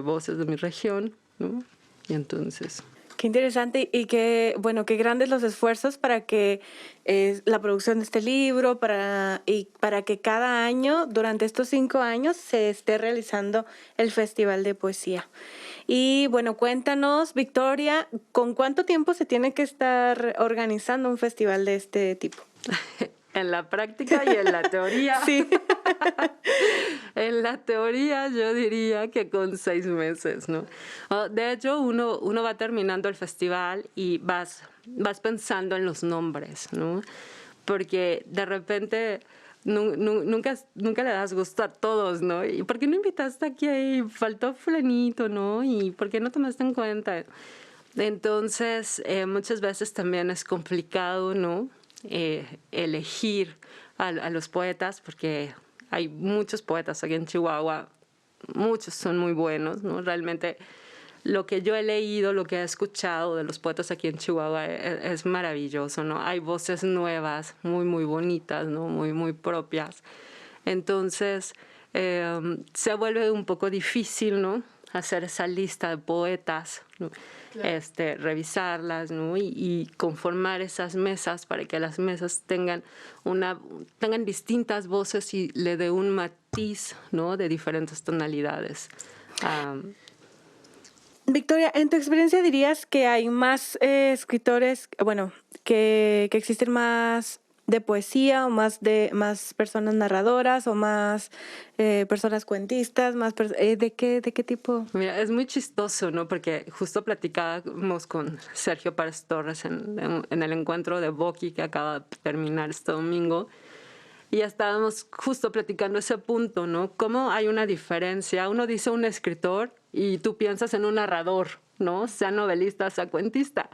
Voces de mi región, ¿no? Y entonces... Qué interesante y qué grandes los esfuerzos para que la producción de este libro, para que cada año, durante estos 5 años, se esté realizando el Festival de Poesía. Y bueno, cuéntanos, Victoria, ¿con cuánto tiempo se tiene que estar organizando un festival de este tipo? En la práctica y en la teoría. Sí. En la teoría yo diría que con 6 meses, ¿no? De hecho, uno va terminando el festival y vas pensando en los nombres, ¿no? Porque de repente nunca le das gusto a todos, ¿no? ¿Y por qué no invitaste aquí? Faltó fulanito, ¿no? ¿Y por qué no tomaste en cuenta? Entonces, muchas veces también es complicado, ¿no? Elegir a los poetas, porque hay muchos poetas aquí en Chihuahua, muchos son muy buenos, ¿no? Realmente lo que yo he leído, lo que he escuchado de los poetas aquí en Chihuahua es maravilloso, ¿no? Hay voces nuevas, muy, muy bonitas, ¿no? Muy, muy propias. Entonces, se vuelve un poco difícil, ¿no? Hacer esa lista de poetas, ¿no? Claro. Revisarlas, ¿no? Y conformar esas mesas para que las mesas tengan distintas voces y le dé un matiz, ¿no? De diferentes tonalidades. Victoria, en tu experiencia dirías que hay más escritores, bueno, que existen más de poesía o más personas narradoras o más personas cuentistas, ¿de qué tipo? Mira, es muy chistoso, ¿no? Porque justo platicábamos con Sergio Párez Torres en el encuentro de Boki que acaba de terminar este domingo. Y ya estábamos justo platicando ese punto, ¿no? Cómo hay una diferencia. Uno dice un escritor y tú piensas en un narrador, ¿no? Sea novelista, sea cuentista.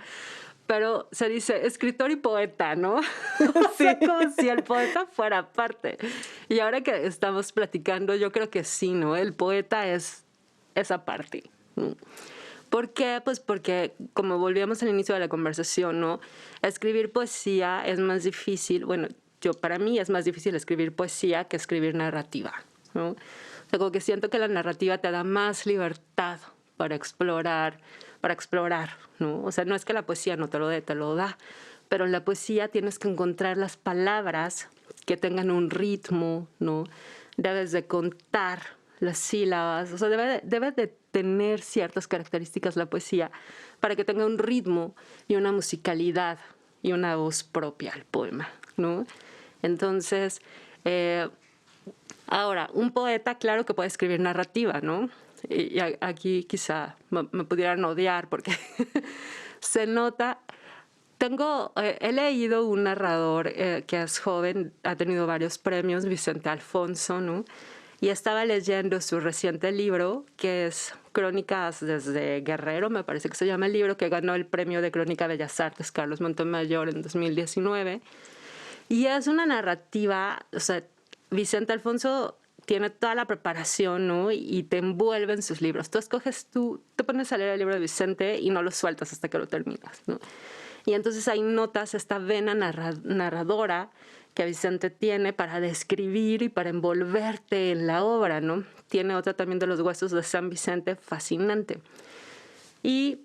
Pero se dice escritor y poeta, ¿no? O sea, como si el poeta fuera aparte. Y ahora que estamos platicando, yo creo que sí, ¿no? El poeta es esa parte. ¿Por qué? Pues porque, como volvíamos al inicio de la conversación, ¿no? Escribir poesía es más difícil, bueno, para mí es más difícil escribir poesía que escribir narrativa, ¿no? O sea, como que siento que la narrativa te da más libertad para explorar, ¿no? O sea, no es que la poesía no te lo dé, te lo da, pero en la poesía tienes que encontrar las palabras que tengan un ritmo, ¿no? Debes de contar las sílabas, o sea, debe de tener ciertas características la poesía para que tenga un ritmo y una musicalidad y una voz propia al poema, ¿no? Entonces, ahora, un poeta, claro que puede escribir narrativa, ¿no? Y aquí quizá me pudieran odiar porque se nota. He leído un narrador que es joven, ha tenido varios premios, Vicente Alfonso, ¿no? Y estaba leyendo su reciente libro, que es Crónicas desde Guerrero, me parece que se llama el libro, que ganó el premio de Crónica Bellas Artes Carlos Montemayor en 2019. Y es una narrativa, o sea, Vicente Alfonso tiene toda la preparación, ¿no? Y te envuelve en sus libros. Tú te pones a leer el libro de Vicente y no lo sueltas hasta que lo terminas, ¿no? Y entonces ahí notas esta vena narradora que Vicente tiene para describir y para envolverte en la obra, ¿no? Tiene otra también de los huesos de San Vicente, fascinante. Y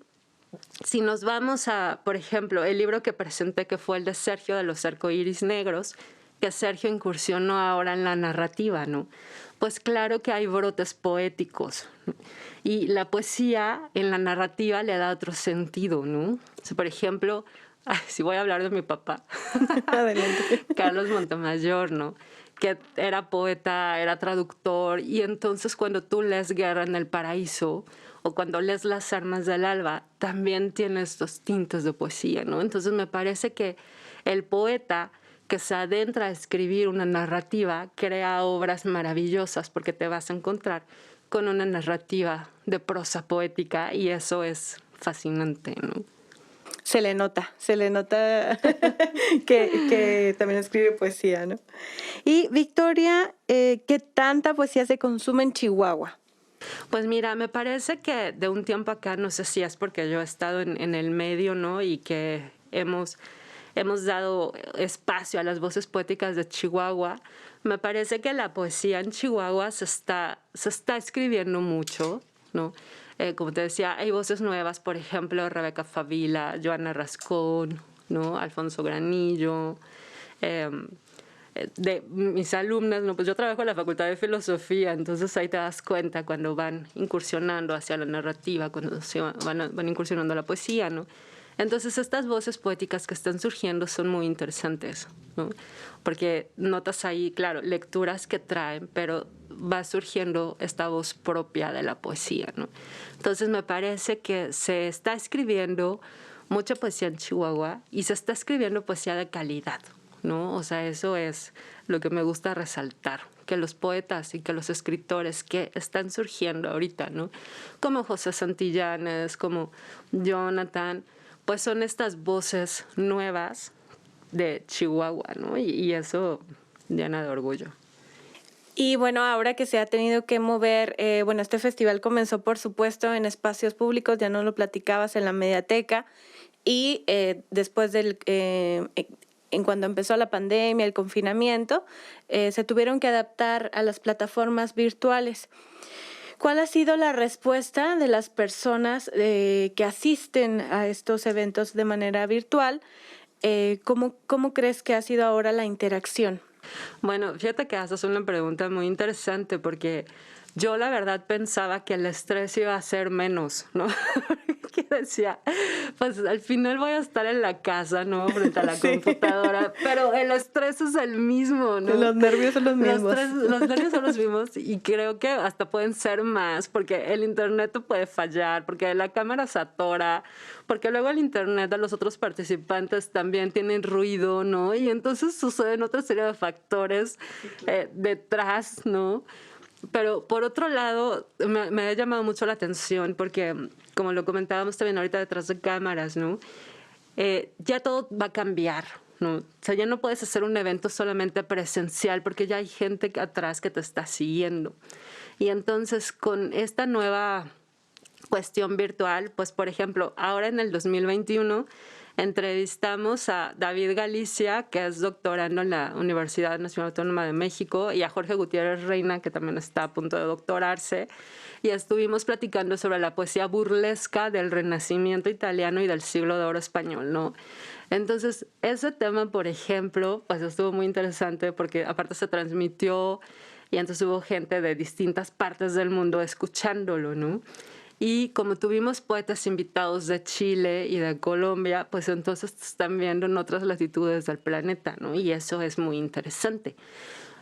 si nos vamos a, por ejemplo, el libro que presenté, que fue el de Sergio de los arcoíris negros, que Sergio incursionó ahora en la narrativa, ¿no? Pues claro que hay brotes poéticos, ¿no? Y la poesía en la narrativa le da otro sentido, ¿no? O sea, por ejemplo, si voy a hablar de mi papá, adelante, Carlos Montemayor, ¿no? Que era poeta, era traductor, y entonces cuando tú lees Guerra en el Paraíso o cuando lees Las Armas del Alba, también tiene estos tintes de poesía, ¿no? Entonces me parece que el poeta que se adentra a escribir una narrativa crea obras maravillosas porque te vas a encontrar con una narrativa de prosa poética y eso es fascinante, ¿no? Se le nota que también escribe poesía, ¿no? Y Victoria, ¿qué tanta poesía se consume en Chihuahua? Pues mira, me parece que de un tiempo acá, no sé si es porque yo he estado en el medio, ¿no? Y que hemos dado espacio a las voces poéticas de Chihuahua. Me parece que la poesía en Chihuahua se está escribiendo mucho, ¿no? Como te decía, hay voces nuevas, por ejemplo, Rebeca Favila, Joana Rascón, ¿no? Alfonso Granillo. De mis alumnas, ¿no? Pues yo trabajo en la Facultad de Filosofía, entonces ahí te das cuenta cuando van incursionando hacia la narrativa, cuando van incursionando a la poesía, ¿no? Entonces estas voces poéticas que están surgiendo son muy interesantes, ¿no? Porque notas ahí, claro, lecturas que traen, pero va surgiendo esta voz propia de la poesía, ¿no? Entonces me parece que se está escribiendo mucha poesía en Chihuahua y se está escribiendo poesía de calidad, ¿no? O sea, eso es lo que me gusta resaltar, que los poetas y que los escritores que están surgiendo ahorita, ¿no? Como José Santillanes, como Jonathan, pues son estas voces nuevas de Chihuahua, ¿no? Y eso llena de orgullo. Y bueno, ahora que se ha tenido que mover, bueno, este festival comenzó, por supuesto, en espacios públicos, ya no lo platicabas, en la Mediateca, y después en cuando empezó la pandemia, el confinamiento, se tuvieron que adaptar a las plataformas virtuales. ¿Cuál ha sido la respuesta de las personas que asisten a estos eventos de manera virtual? ¿Cómo crees que ha sido ahora la interacción? Bueno, fíjate que haces una pregunta muy interesante porque yo la verdad pensaba que el estrés iba a ser menos, ¿no? Que decía, pues al final voy a estar en la casa, ¿no? Frente a la computadora, pero el estrés es el mismo, ¿no? Los nervios son los mismos. Los nervios son los mismos y creo que hasta pueden ser más porque el internet te puede fallar, porque la cámara se atora, porque luego el internet de los otros participantes también tienen ruido, ¿no? Y entonces suceden otra serie de factores detrás, ¿no? Pero por otro lado, me ha llamado mucho la atención porque, como lo comentábamos también ahorita detrás de cámaras, ¿no? Ya todo va a cambiar, ¿no? O sea, ya no puedes hacer un evento solamente presencial porque ya hay gente atrás que te está siguiendo. Y entonces, con esta nueva cuestión virtual, pues, por ejemplo, ahora en el 2021... entrevistamos a David Galicia, que es doctorando en la Universidad Nacional Autónoma de México, y a Jorge Gutiérrez Reina, que también está a punto de doctorarse, y estuvimos platicando sobre la poesía burlesca del Renacimiento italiano y del Siglo de Oro español, ¿no? Entonces, ese tema, por ejemplo, pues estuvo muy interesante porque aparte se transmitió y entonces hubo gente de distintas partes del mundo escuchándolo, ¿no? Y como tuvimos poetas invitados de Chile y de Colombia, pues entonces se están viendo en otras latitudes del planeta, ¿no? Y eso es muy interesante.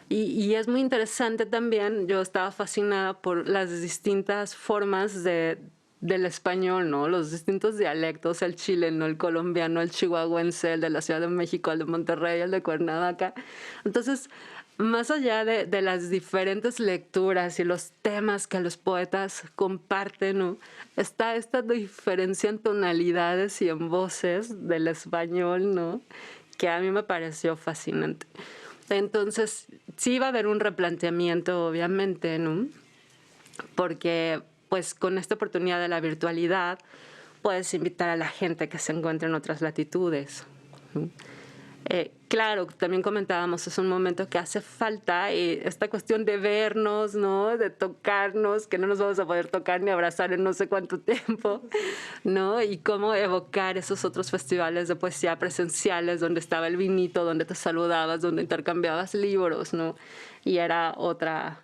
Y es muy interesante también, yo estaba fascinada por las distintas formas del español, ¿no? Los distintos dialectos, el chileno, el colombiano, el chihuahuense, el de la Ciudad de México, el de Monterrey, el de Cuernavaca. Entonces, más allá de las diferentes lecturas y los temas que los poetas comparten, ¿no? Está esta diferencia en tonalidades y en voces del español, ¿no? Que a mí me pareció fascinante. Entonces, sí va a haber un replanteamiento, obviamente, ¿no? Porque, pues, con esta oportunidad de la virtualidad, puedes invitar a la gente que se encuentra en otras latitudes, ¿no? Claro, también comentábamos, es un momento que hace falta esta cuestión de vernos, ¿no? De tocarnos, que no nos vamos a poder tocar ni abrazar en no sé cuánto tiempo, ¿no? Y cómo evocar esos otros festivales de poesía presenciales donde estaba el vinito, donde te saludabas, donde intercambiabas libros, ¿no? Y era otra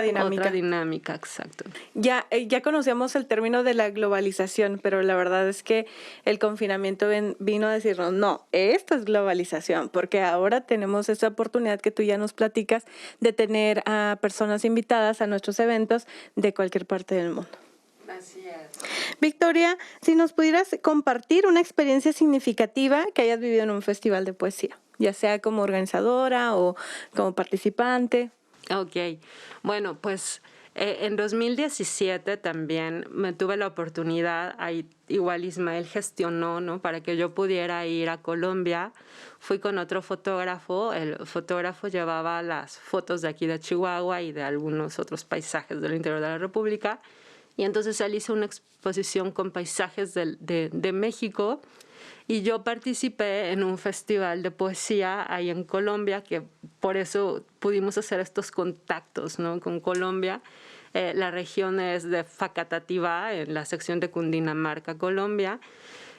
dinámica. Otra dinámica, exacto. Ya conocíamos el término de la globalización, pero la verdad es que el confinamiento vino a decirnos, no, esto es globalización, porque ahora tenemos esta oportunidad que tú ya nos platicas de tener a personas invitadas a nuestros eventos de cualquier parte del mundo. Así es. Victoria, si nos pudieras compartir una experiencia significativa que hayas vivido en un festival de poesía, ya sea como organizadora o como participante. Ok, bueno, pues en 2017 también me tuve la oportunidad, ahí igual Ismael gestionó, ¿no? Para que yo pudiera ir a Colombia. Fui con otro fotógrafo, el fotógrafo llevaba las fotos de aquí de Chihuahua y de algunos otros paisajes del interior de la República, y entonces él hizo una exposición con paisajes de México. Y yo participé en un festival de poesía ahí en Colombia, que por eso pudimos hacer estos contactos, ¿no? Con Colombia. La región es de Facatativá, en la sección de Cundinamarca, Colombia.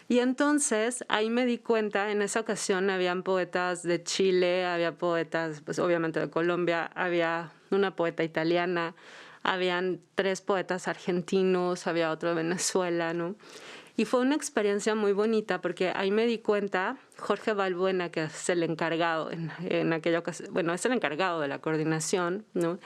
Y entonces ahí me di cuenta, en esa ocasión habían poetas de Chile, había poetas, pues obviamente de Colombia, había una poeta italiana, habían 3 poetas argentinos, había otro de Venezuela, ¿no? Y fue una experiencia muy bonita porque ahí me di cuenta, Jorge Balbuena, que es el encargado en aquella ocasión, bueno, es el encargado de la coordinación, ¿no?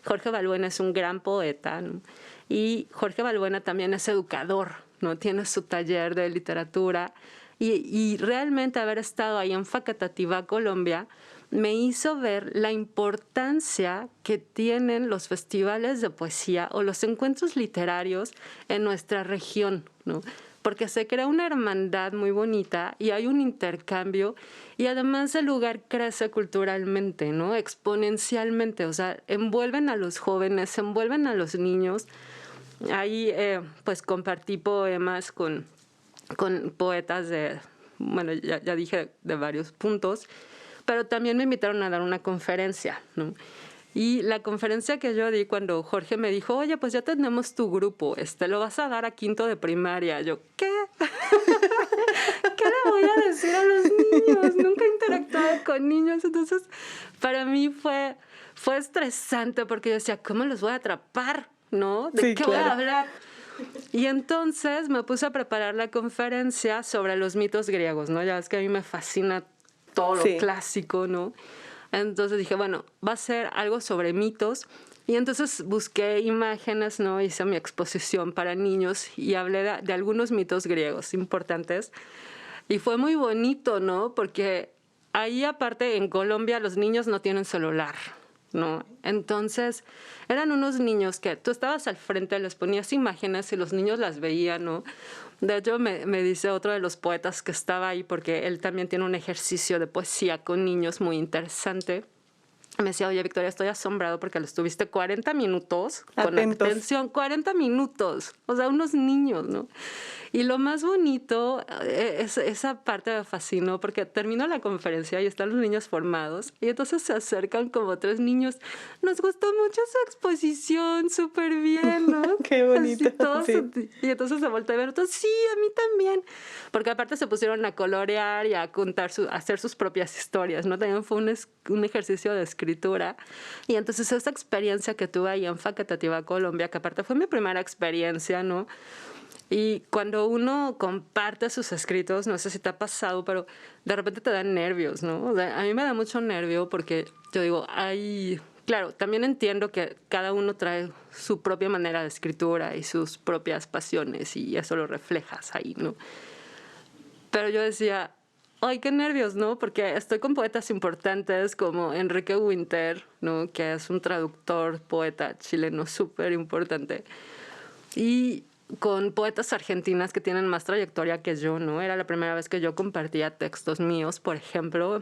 Jorge Balbuena es un gran poeta, ¿no? Y Jorge Balbuena también es educador, ¿no? Tiene su taller de literatura y realmente haber estado ahí en Facatativá, Colombia, me hizo ver la importancia que tienen los festivales de poesía o los encuentros literarios en nuestra región, ¿no? porque se crea una hermandad muy bonita y hay un intercambio y además el lugar crece culturalmente, ¿no? Exponencialmente, o sea, envuelven a los jóvenes, envuelven a los niños. Ahí pues compartí poemas con poetas bueno, ya dije, de varios puntos, pero también me invitaron a dar una conferencia, ¿no? Y la conferencia que yo di cuando Jorge me dijo, oye, pues ya tenemos tu grupo, lo vas a dar a quinto de primaria. Yo, ¿qué? ¿Qué le voy a decir a los niños? Nunca he interactuado con niños. Entonces, para mí fue estresante porque yo decía, ¿cómo los voy a atrapar? ¿No? ¿De qué voy a hablar? Y entonces me puse a preparar la conferencia sobre los mitos griegos, ¿no? Ya ves que a mí me fascina todo lo clásico, ¿no? Entonces dije, bueno, va a ser algo sobre mitos. Y entonces busqué imágenes, ¿no? Hice mi exposición para niños y hablé de algunos mitos griegos importantes. Y fue muy bonito, ¿no? Porque ahí, aparte, en Colombia, los niños no tienen celular, ¿no? Entonces, eran unos niños que tú estabas al frente, les ponías imágenes y los niños las veían, ¿no? De hecho, me dice otro de los poetas que estaba ahí, porque él también tiene un ejercicio de poesía con niños muy interesante. Me decía, oye, Victoria, estoy asombrado porque los tuviste 40 minutos con atención, 40 minutos, o sea, unos niños, ¿no? Y lo más bonito, esa parte me fascinó porque terminó la conferencia y están los niños formados y entonces se acercan como 3 niños. Nos gustó mucho su exposición, súper bien, ¿no? Qué bonito. Todos, sí. Y entonces se volteó a ver, entonces, sí, a mí también. Porque aparte se pusieron a colorear y a contar, a hacer sus propias historias, ¿no? También fue un ejercicio de escritura. Y entonces esa experiencia que tuve ahí en Facatativá, Colombia, que aparte fue mi primera experiencia, ¿no? Y cuando uno comparte sus escritos, no sé si te ha pasado, pero de repente te dan nervios, ¿no? O sea, a mí me da mucho nervio porque yo digo, ay, claro, también entiendo que cada uno trae su propia manera de escritura y sus propias pasiones y eso lo reflejas ahí, ¿no? Pero yo decía, ay, qué nervios, ¿no? Porque estoy con poetas importantes como Enrique Winter, ¿no? Que es un traductor, poeta chileno súper importante. Y con poetas argentinas que tienen más trayectoria que yo, ¿no? Era la primera vez que yo compartía textos míos, por ejemplo.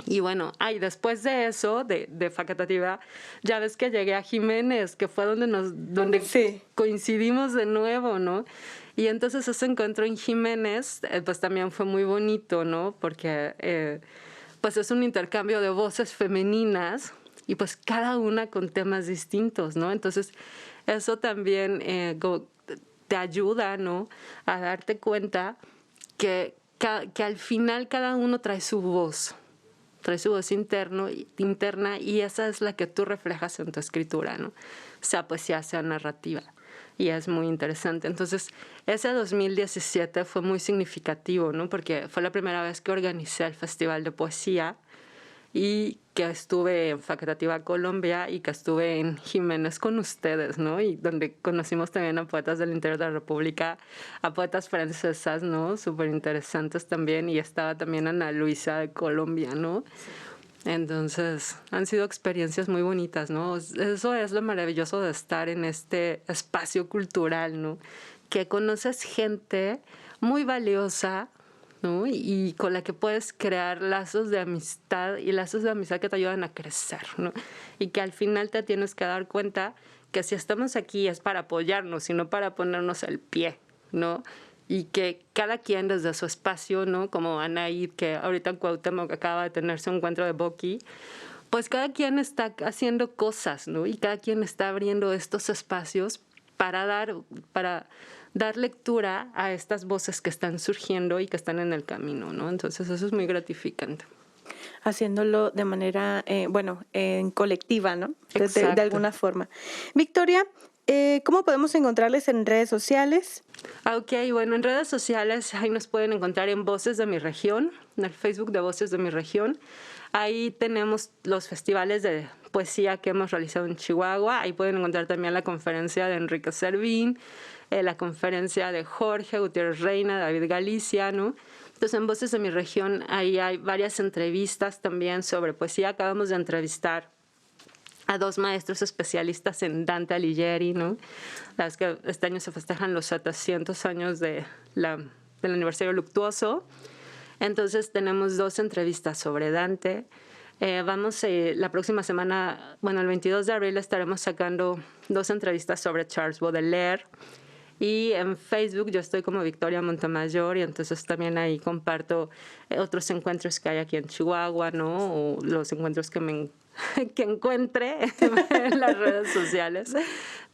Y bueno, después de eso, de Facatativá, ya ves que llegué a Jiménez, que fue donde coincidimos de nuevo, ¿no? Y entonces ese encuentro en Jiménez, pues también fue muy bonito, ¿no? Porque pues es un intercambio de voces femeninas y pues cada una con temas distintos, ¿no? Entonces eso también te ayuda, ¿no? A darte cuenta que al final cada uno trae su voz interna y esa es la que tú reflejas en tu escritura, ¿no? Sea poesía, sea narrativa. Y es muy interesante. Entonces, ese 2017 fue muy significativo, ¿no? Porque fue la primera vez que organicé el Festival de Poesía y que estuve en Facatativá, Colombia, y que estuve en Jiménez con ustedes, ¿no? Y donde conocimos también a poetas del interior de la República, a poetas francesas, ¿no? Súper interesantes también, y estaba también Ana Luisa de Colombia, ¿no? Sí. Entonces, han sido experiencias muy bonitas, ¿no? Eso es lo maravilloso de estar en este espacio cultural, ¿no? Que conoces gente muy valiosa, ¿no? Y con la que puedes crear lazos de amistad y lazos de amistad que te ayudan a crecer, ¿no? Y que al final te tienes que dar cuenta que si estamos aquí es para apoyarnos y no para ponernos el pie, ¿no? Y que cada quien desde su espacio, ¿no? Como Anaí, que ahorita en Cuauhtémoc acaba de tener su encuentro de Boqui, pues cada quien está haciendo cosas, ¿no? Y cada quien está abriendo estos espacios para dar lectura a estas voces que están surgiendo y que están en el camino, ¿no? Entonces eso es muy gratificante. Haciéndolo de manera, en colectiva, ¿no? De alguna forma. Victoria, ¿cómo podemos encontrarles en redes sociales? Ok, bueno, en redes sociales ahí nos pueden encontrar en Voces de mi Región, en el Facebook de Voces de mi Región. Ahí tenemos los festivales de poesía que hemos realizado en Chihuahua. Ahí pueden encontrar también la conferencia de Enrique Servín, la conferencia de Jorge Gutiérrez Reina, David Galicia, ¿no? Entonces, en Voces de mi Región, ahí hay varias entrevistas también sobre poesía. Acabamos de entrevistar a 2 maestros especialistas en Dante Alighieri, ¿no? La verdad es que este año se festejan los 700 años del aniversario luctuoso. Entonces tenemos 2 entrevistas sobre Dante. Vamos la próxima semana, bueno, el 22 de abril estaremos sacando 2 entrevistas sobre Charles Baudelaire. Y en Facebook yo estoy como Victoria Montemayor y entonces también ahí comparto otros encuentros que hay aquí en Chihuahua, ¿no? O los encuentros que que encuentre en las redes sociales.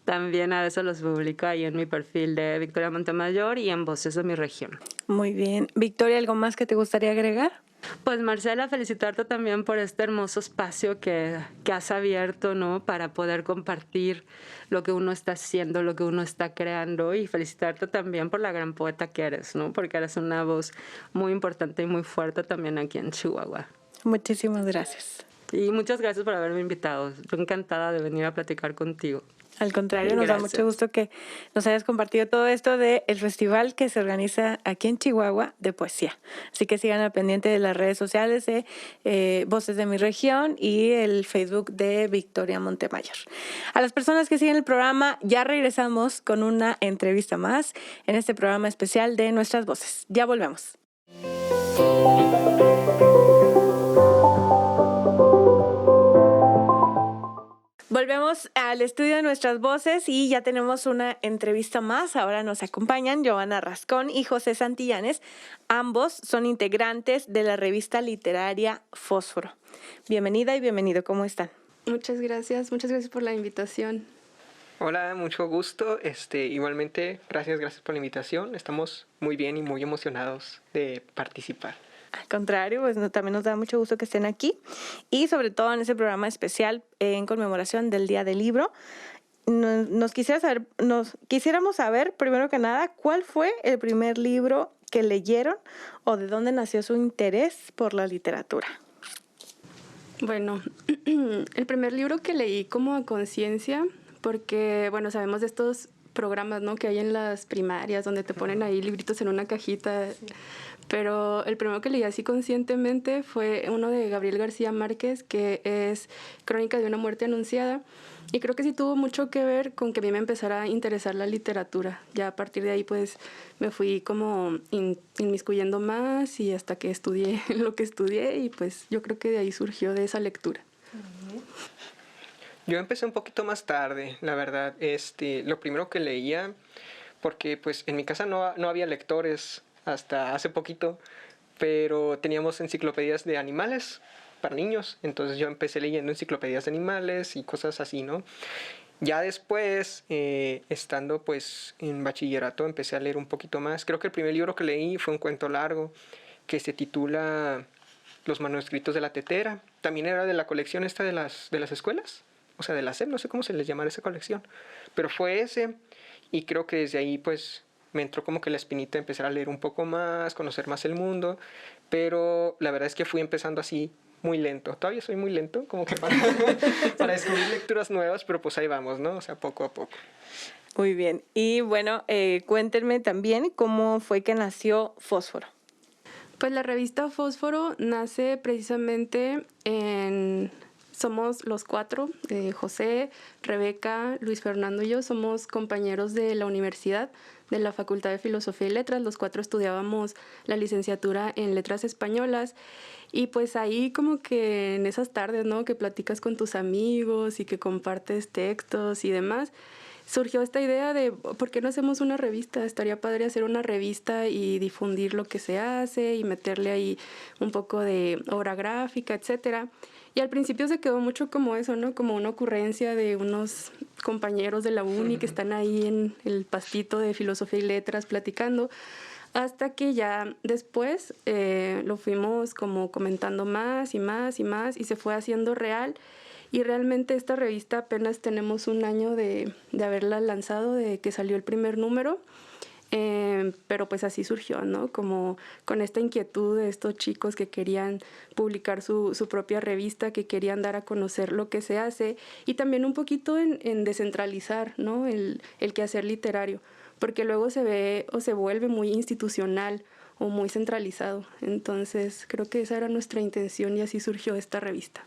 También a veces los publico ahí en mi perfil de Victoria Montemayor y en Voces de mi Región. Muy bien. Victoria, ¿algo más que te gustaría agregar? Pues Marcela, felicitarte también por este hermoso espacio que has abierto, ¿no? Para poder compartir lo que uno está haciendo, lo que uno está creando, y felicitarte también por la gran poeta que eres, ¿no? Porque eres una voz muy importante y muy fuerte también aquí en Chihuahua. Muchísimas gracias. Y muchas gracias por haberme invitado. Estoy encantada de venir a platicar contigo. Al contrario, nos da mucho gusto que nos hayas compartido todo esto del festival que se organiza aquí en Chihuahua de poesía. Así que sigan al pendiente de las redes sociales de Voces de mi Región y el Facebook de Victoria Montemayor. A las personas que siguen el programa, ya regresamos con una entrevista más en este programa especial de Nuestras Voces. Ya volvemos. Volvemos al estudio de Nuestras Voces y ya tenemos una entrevista más. Ahora nos acompañan Giovanna Rascón y José Santillanes. Ambos son integrantes de la revista literaria Fósforo. Bienvenida y bienvenido. ¿Cómo están? Muchas gracias por la invitación. Hola, mucho gusto. Igualmente, gracias por la invitación. Estamos muy bien y muy emocionados de participar. Al contrario, pues también nos da mucho gusto que estén aquí y sobre todo en ese programa especial en conmemoración del Día del Libro. Quisiéramos saber, primero que nada, ¿cuál fue el primer libro que leyeron o de dónde nació su interés por la literatura? Bueno, el primer libro que leí como a conciencia, porque, bueno, sabemos de estos programas, ¿no?, que hay en las primarias donde te ponen ahí libritos en una cajita. Sí. Pero el primero que leí así conscientemente fue uno de Gabriel García Márquez, que es Crónica de una muerte anunciada. Y creo que sí tuvo mucho que ver con que a mí me empezara a interesar la literatura. Ya a partir de ahí pues me fui como inmiscuyendo más y hasta que estudié lo que estudié y pues yo creo que de ahí surgió de esa lectura. Yo empecé un poquito más tarde, la verdad. Lo primero que leía, porque pues en mi casa no había lectores hasta hace poquito, pero teníamos enciclopedias de animales para niños, entonces yo empecé leyendo enciclopedias de animales y cosas así, ¿no? Ya después, estando pues en bachillerato, empecé a leer un poquito más. Creo que el primer libro que leí fue un cuento largo que se titula Los manuscritos de la tetera. También era de la colección esta de las escuelas, o sea, de la SEP, no sé cómo se les llama esa colección, pero fue ese, y creo que desde ahí pues me entró como que la espinita de empezar a leer un poco más, conocer más el mundo, pero la verdad es que fui empezando así muy lento. Todavía soy muy lento, como que para descubrir lecturas nuevas, pero pues ahí vamos, ¿no? O sea, poco a poco. Muy bien. Y bueno, cuéntenme también cómo fue que nació Fósforo. Pues la revista Fósforo nace precisamente somos los 4, José, Rebeca, Luis Fernando y yo, somos compañeros de la universidad, de la Facultad de Filosofía y Letras. Los 4 estudiábamos la licenciatura en Letras Españolas y pues ahí como que en esas tardes, ¿no?, que platicas con tus amigos y que compartes textos y demás, surgió esta idea de ¿por qué no hacemos una revista? Estaría padre hacer una revista y difundir lo que se hace y meterle ahí un poco de obra gráfica, etcétera. Y al principio se quedó mucho como eso, ¿no? Como una ocurrencia de unos compañeros de la uni que están ahí en el pastito de filosofía y letras platicando, hasta que ya después lo fuimos como comentando más y más y más y se fue haciendo real. Y realmente esta revista apenas tenemos un año de haberla lanzado, de que salió el primer número. Pero pues así surgió, ¿no? Como con esta inquietud de estos chicos que querían publicar su propia revista, que querían dar a conocer lo que se hace y también un poquito en descentralizar, ¿no?, el quehacer literario, porque luego se ve o se vuelve muy institucional o muy centralizado. Entonces creo que esa era nuestra intención y así surgió esta revista.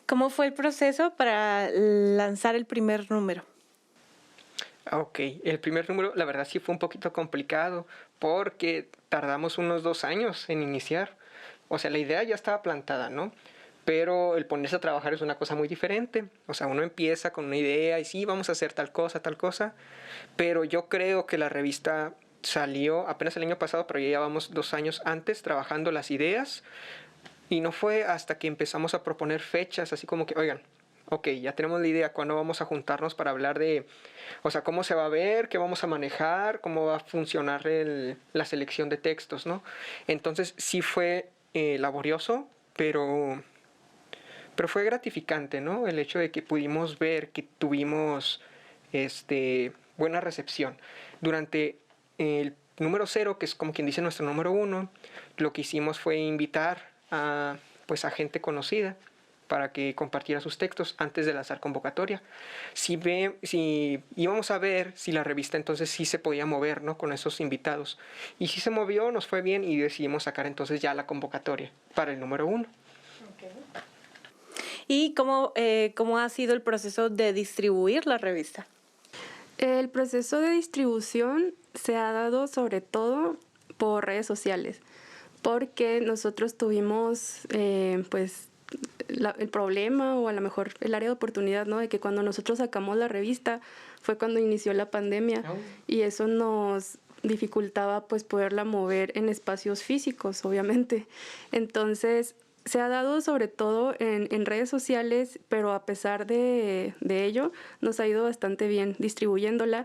¿Cómo fue el proceso para lanzar el primer número? Ok, el primer número la verdad sí fue un poquito complicado porque tardamos unos 2 años en iniciar. O sea, la idea ya estaba plantada, ¿no? Pero el ponerse a trabajar es una cosa muy diferente. O sea, uno empieza con una idea y sí, vamos a hacer tal cosa. Pero yo creo que la revista salió apenas el año pasado, pero ya llevamos 2 años antes trabajando las ideas. Y no fue hasta que empezamos a proponer fechas, así como que, oigan, ok, ya tenemos la idea, ¿cuándo vamos a juntarnos para hablar de, o sea, cómo se va a ver, qué vamos a manejar, cómo va a funcionar la selección de textos, ¿no? Entonces sí fue laborioso, pero fue gratificante, ¿no? El hecho de que pudimos ver que tuvimos buena recepción. Durante el número 0, que es como quien dice nuestro número 1, lo que hicimos fue invitar a gente conocida para que compartiera sus textos antes de lanzar convocatoria. Si íbamos a ver si la revista entonces sí se podía mover, ¿no? Con esos invitados. Y si se movió, nos fue bien y decidimos sacar entonces ya la convocatoria para el número 1. Okay. ¿Y cómo ha sido el proceso de distribuir la revista? El proceso de distribución se ha dado sobre todo por redes sociales, porque nosotros tuvimos el problema o a lo mejor el área de oportunidad, ¿no? De que cuando nosotros sacamos la revista fue cuando inició la pandemia y eso nos dificultaba pues poderla mover en espacios físicos, obviamente. Entonces se ha dado sobre todo en redes sociales, pero a pesar de ello nos ha ido bastante bien distribuyéndola.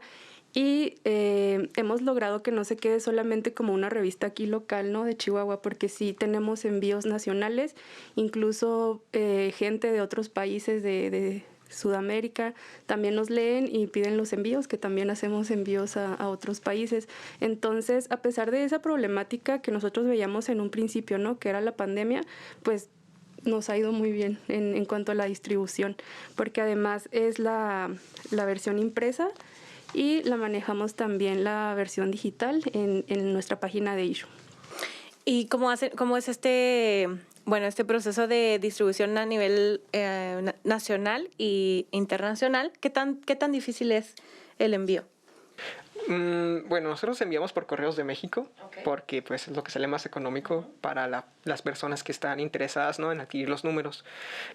Y hemos logrado que no se quede solamente como una revista aquí local, ¿no? De Chihuahua, porque sí tenemos envíos nacionales, incluso gente de otros países de Sudamérica también nos leen y piden los envíos, que también hacemos envíos a otros países. Entonces, a pesar de esa problemática que nosotros veíamos en un principio, ¿no? Que era la pandemia, pues nos ha ido muy bien en cuanto a la distribución, porque además es la versión impresa y la manejamos también la versión digital en nuestra página de Issuu. ¿Y cómo es este proceso de distribución a nivel nacional e internacional? ¿Qué tan difícil es el envío? Bueno, nosotros enviamos por Correos de México, okay, porque pues es lo que sale más económico para las personas que están interesadas, ¿no? En adquirir los números.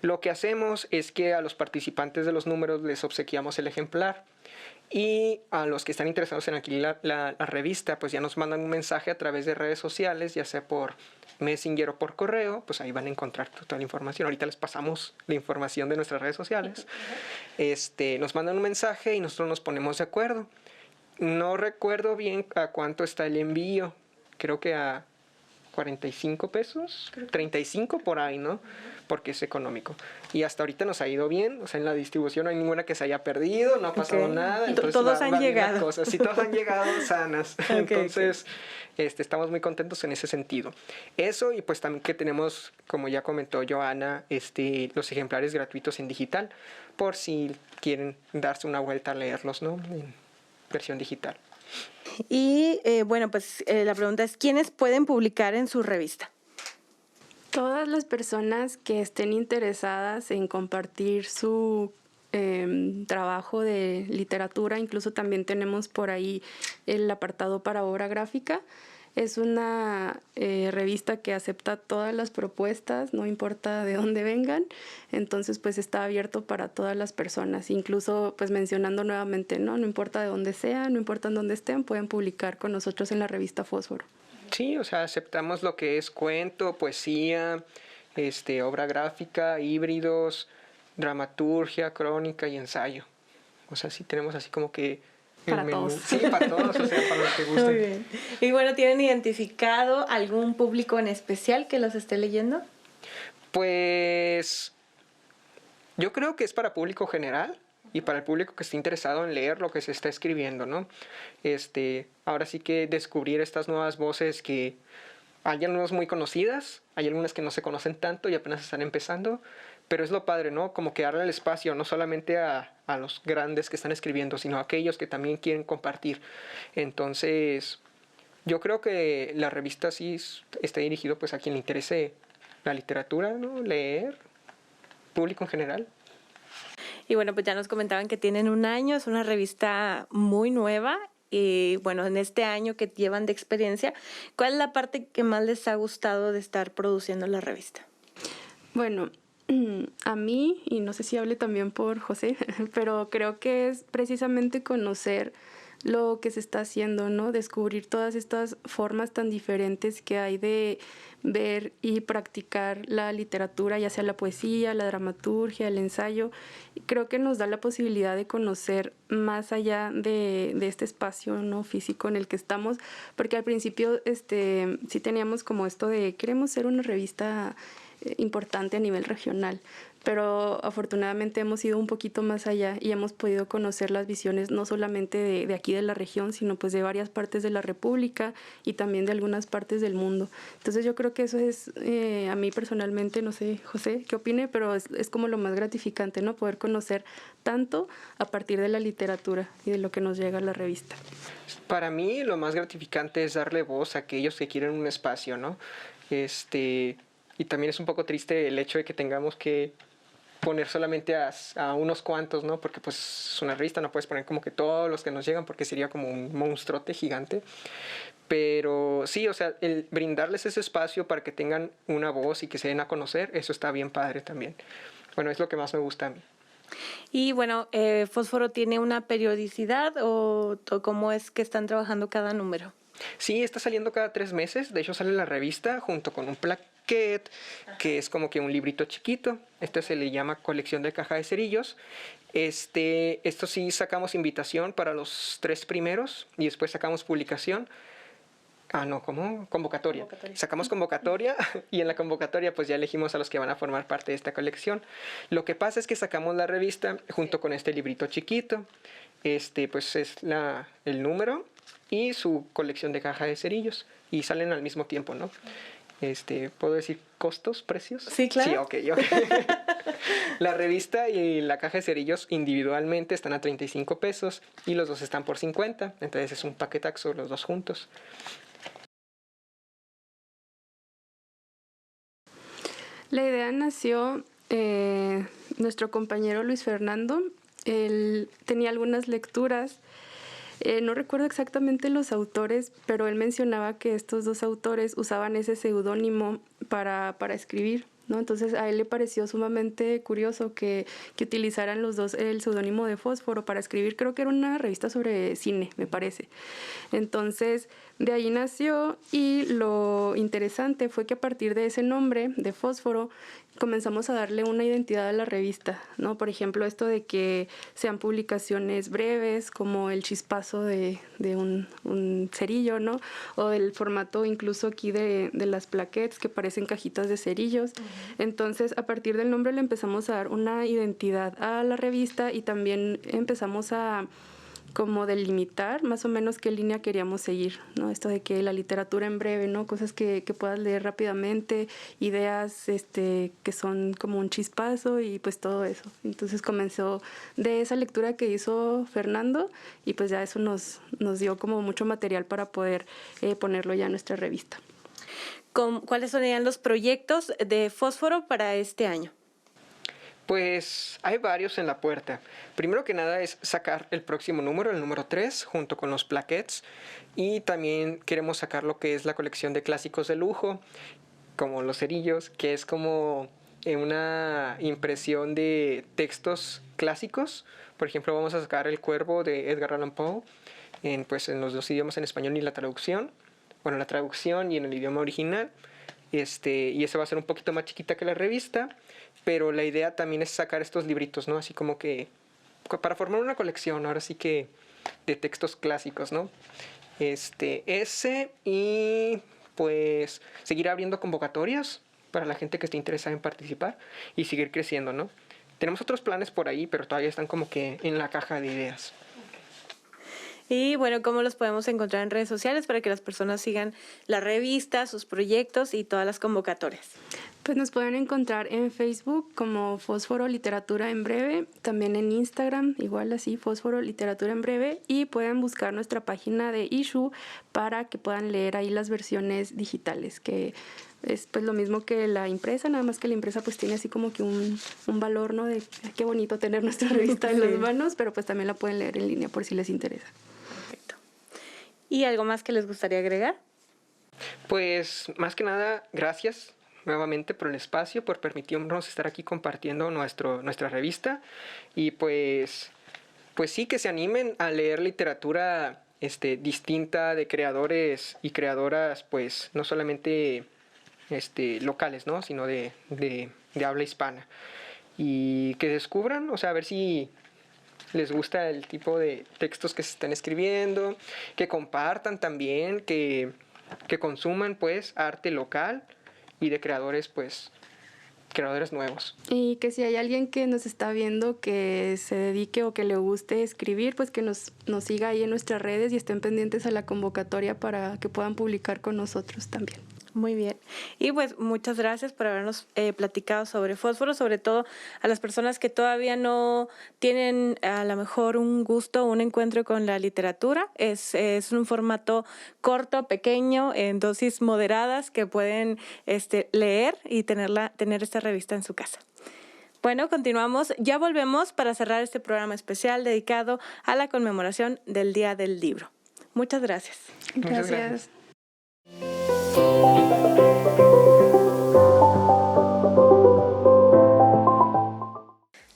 Lo que hacemos es que a los participantes de los números les obsequiamos el ejemplar. Y a los que están interesados en adquirir la revista, pues ya nos mandan un mensaje a través de redes sociales, ya sea por Messenger o por correo, pues ahí van a encontrar toda la información. Ahorita les pasamos la información de nuestras redes sociales. Nos mandan un mensaje y nosotros nos ponemos de acuerdo. No recuerdo bien a cuánto está el envío, creo que a 45 pesos, 35 por ahí, ¿no? Porque es económico. Y hasta ahorita nos ha ido bien, o sea, en la distribución no hay ninguna que se haya perdido, no ha pasado nada. Entonces todos han llegado. Sí, todos han llegado sanas. Entonces, estamos muy contentos en ese sentido. Eso, y pues también que tenemos, como ya comentó Joana, los ejemplares gratuitos en digital, por si quieren darse una vuelta a leerlos, ¿no? En versión digital. Y la pregunta es, ¿quiénes pueden publicar en su revista? Todas las personas que estén interesadas en compartir su trabajo de literatura, incluso también tenemos por ahí el apartado para obra gráfica. Es una revista que acepta todas las propuestas, no importa de dónde vengan, entonces pues está abierto para todas las personas, incluso pues mencionando nuevamente, no importa de dónde sean, no importa en dónde estén, pueden publicar con nosotros en la revista Fósforo. Sí, o sea, aceptamos lo que es cuento, poesía, obra gráfica, híbridos, dramaturgia, crónica y ensayo. O sea, sí tenemos así como que para todos. Sí, para todos, o sea, para los que gusten. Muy bien. Y bueno, ¿tienen identificado algún público en especial que los esté leyendo? Pues yo creo que es para público general y para el público que esté interesado en leer lo que se está escribiendo, ¿no? Ahora sí que descubrir estas nuevas voces que hay algunas muy conocidas, hay algunas que no se conocen tanto y apenas están empezando, pero es lo padre, ¿no? Como que darle el espacio no solamente a los grandes que están escribiendo, sino a aquellos que también quieren compartir. Entonces, yo creo que la revista sí está dirigido pues a quien le interese la literatura, ¿no? Leer público en general. Y bueno, pues ya nos comentaban que tienen un año, es una revista muy nueva. Y bueno, en este año que llevan de experiencia, ¿cuál es la parte que más les ha gustado de estar produciendo la revista? Bueno, a mí, y no sé si hable también por José, pero creo que es precisamente conocer lo que se está haciendo, ¿no? Descubrir todas estas formas tan diferentes que hay de ver y practicar la literatura, ya sea la poesía, la dramaturgia, el ensayo. Creo que nos da la posibilidad de conocer más allá de este espacio, ¿no?, físico en el que estamos, porque al principio sí teníamos como esto de queremos ser una revista importante a nivel regional, pero afortunadamente hemos ido un poquito más allá y hemos podido conocer las visiones no solamente de aquí de la región, sino pues de varias partes de la República y también de algunas partes del mundo. Entonces yo creo que eso es, a mí personalmente, no sé, José, qué opine, pero es como lo más gratificante, ¿no? Poder conocer tanto a partir de la literatura y de lo que nos llega a la revista. Para mí lo más gratificante es darle voz a aquellos que quieren un espacio, ¿no? Y también es un poco triste el hecho de que tengamos que poner solamente a unos cuantos, ¿no? Porque pues es una revista, no puedes poner como que todos los que nos llegan porque sería como un monstruote gigante. Pero sí, o sea, el brindarles ese espacio para que tengan una voz y que se den a conocer, eso está bien padre también. Bueno, es lo que más me gusta a mí. Y bueno, ¿Fósforo tiene una periodicidad o cómo es que están trabajando cada número? Sí, está saliendo cada 3 meses. De hecho, sale la revista junto con un plaquet, que es como que un librito chiquito. Este se le llama colección de caja de cerillos. Esto sí sacamos invitación para los 3 primeros y después sacamos publicación. No, ¿cómo? Convocatoria. Sacamos convocatoria y en la convocatoria pues ya elegimos a los que van a formar parte de esta colección. Lo que pasa es que sacamos la revista junto con este librito chiquito. Pues es el número y su colección de caja de cerillos y salen al mismo tiempo, ¿no? ¿Puedo decir costos, precios? Sí, claro. Sí, ok. La revista y la caja de cerillos individualmente están a 35 pesos y los dos están por 50, entonces es un paquetaxo los dos juntos. La idea nació, nuestro compañero Luis Fernando, él tenía algunas lecturas, no recuerdo exactamente los autores, pero él mencionaba que estos 2 autores usaban ese seudónimo para escribir, ¿no? Entonces a él le pareció sumamente curioso que utilizaran los dos el seudónimo de Fósforo para escribir. Creo que era una revista sobre cine, me parece. Entonces de ahí nació y lo interesante fue que a partir de ese nombre de Fósforo comenzamos a darle una identidad a la revista, ¿no? Por ejemplo, esto de que sean publicaciones breves, como el chispazo de un cerillo, ¿no? O el formato incluso aquí de las plaquettes que parecen cajitas de cerillos. Entonces, a partir del nombre le empezamos a dar una identidad a la revista y también empezamos a como delimitar más o menos qué línea queríamos seguir, ¿no? Esto de que la literatura en breve, ¿no? Cosas que puedas leer rápidamente, ideas que son como un chispazo y pues todo eso. Entonces comenzó de esa lectura que hizo Fernando y pues ya eso nos dio como mucho material para poder ponerlo ya en nuestra revista. ¿Cuáles serían los proyectos de Fósforo para este año? Pues hay varios en la puerta. Primero que nada es sacar el próximo número, el número 3, junto con los plaquets. Y también queremos sacar lo que es la colección de clásicos de lujo, como los cerillos, que es como una impresión de textos clásicos. Por ejemplo, vamos a sacar El Cuervo de Edgar Allan Poe, en los 2 idiomas, en español y la traducción. Bueno, la traducción y en el idioma original. Y esa va a ser un poquito más chiquita que la revista, pero la idea también es sacar estos libritos, ¿no? Así como que para formar una colección, ahora sí que de textos clásicos, ¿no? Y pues seguir abriendo convocatorias para la gente que esté interesada en participar y seguir creciendo, ¿no? Tenemos otros planes por ahí, pero todavía están como que en la caja de ideas. Y bueno, ¿cómo los podemos encontrar en redes sociales para que las personas sigan la revista, sus proyectos y todas las convocatorias? Pues nos pueden encontrar en Facebook como Fósforo Literatura en Breve, también en Instagram, igual así, Fósforo Literatura en Breve, y pueden buscar nuestra página de issue para que puedan leer ahí las versiones digitales, que es pues lo mismo que la impresa, nada más que la impresa pues tiene así como que un valor, ¿no? De qué bonito tener nuestra revista en las manos, pero pues también la pueden leer en línea por si les interesa. Perfecto. ¿Y algo más que les gustaría agregar? Pues más que nada, gracias nuevamente por el espacio, por permitirnos estar aquí compartiendo nuestra revista, y pues sí, que se animen a leer literatura distinta de creadores y creadoras, pues no solamente locales, ¿no? Sino de habla hispana, y que descubran, o sea, a ver si les gusta el tipo de textos que se están escribiendo, que compartan también, que consuman pues arte local y de creadores nuevos. Y que si hay alguien que nos está viendo que se dedique o que le guste escribir, pues que nos siga ahí en nuestras redes y estén pendientes a la convocatoria para que puedan publicar con nosotros también. Muy bien. Y pues muchas gracias por habernos platicado sobre Fósforo, sobre todo a las personas que todavía no tienen a lo mejor un gusto, un encuentro con la literatura. Es un formato corto, pequeño, en dosis moderadas que pueden leer y tener esta revista en su casa. Bueno, continuamos. Ya volvemos para cerrar este programa especial dedicado a la conmemoración del Día del Libro. Muchas gracias. Muchas gracias.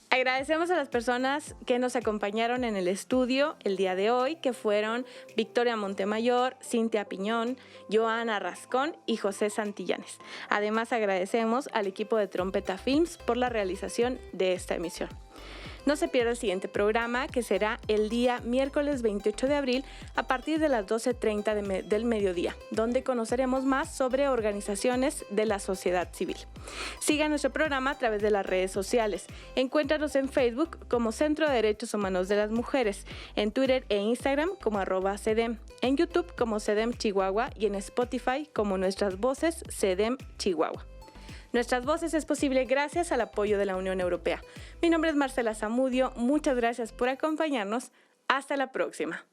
Agradecemos a las personas que nos acompañaron en el estudio el día de hoy, que fueron Victoria Montemayor, Cintia Piñón, Joana Rascón y José Santillanes. Además, agradecemos al equipo de Trompeta Films por la realización de esta emisión. No se pierda el siguiente programa, que será el día miércoles 28 de abril a partir de las 12:30 del mediodía, donde conoceremos más sobre organizaciones de la sociedad civil. Siga nuestro programa a través de las redes sociales. Encuéntranos en Facebook como Centro de Derechos Humanos de las Mujeres, en Twitter e Instagram como @CEDEM, en YouTube como CEDEM Chihuahua y en Spotify como Nuestras Voces CEDEM Chihuahua. Nuestras Voces es posible gracias al apoyo de la Unión Europea. Mi nombre es Marcela Zamudio. Muchas gracias por acompañarnos. Hasta la próxima.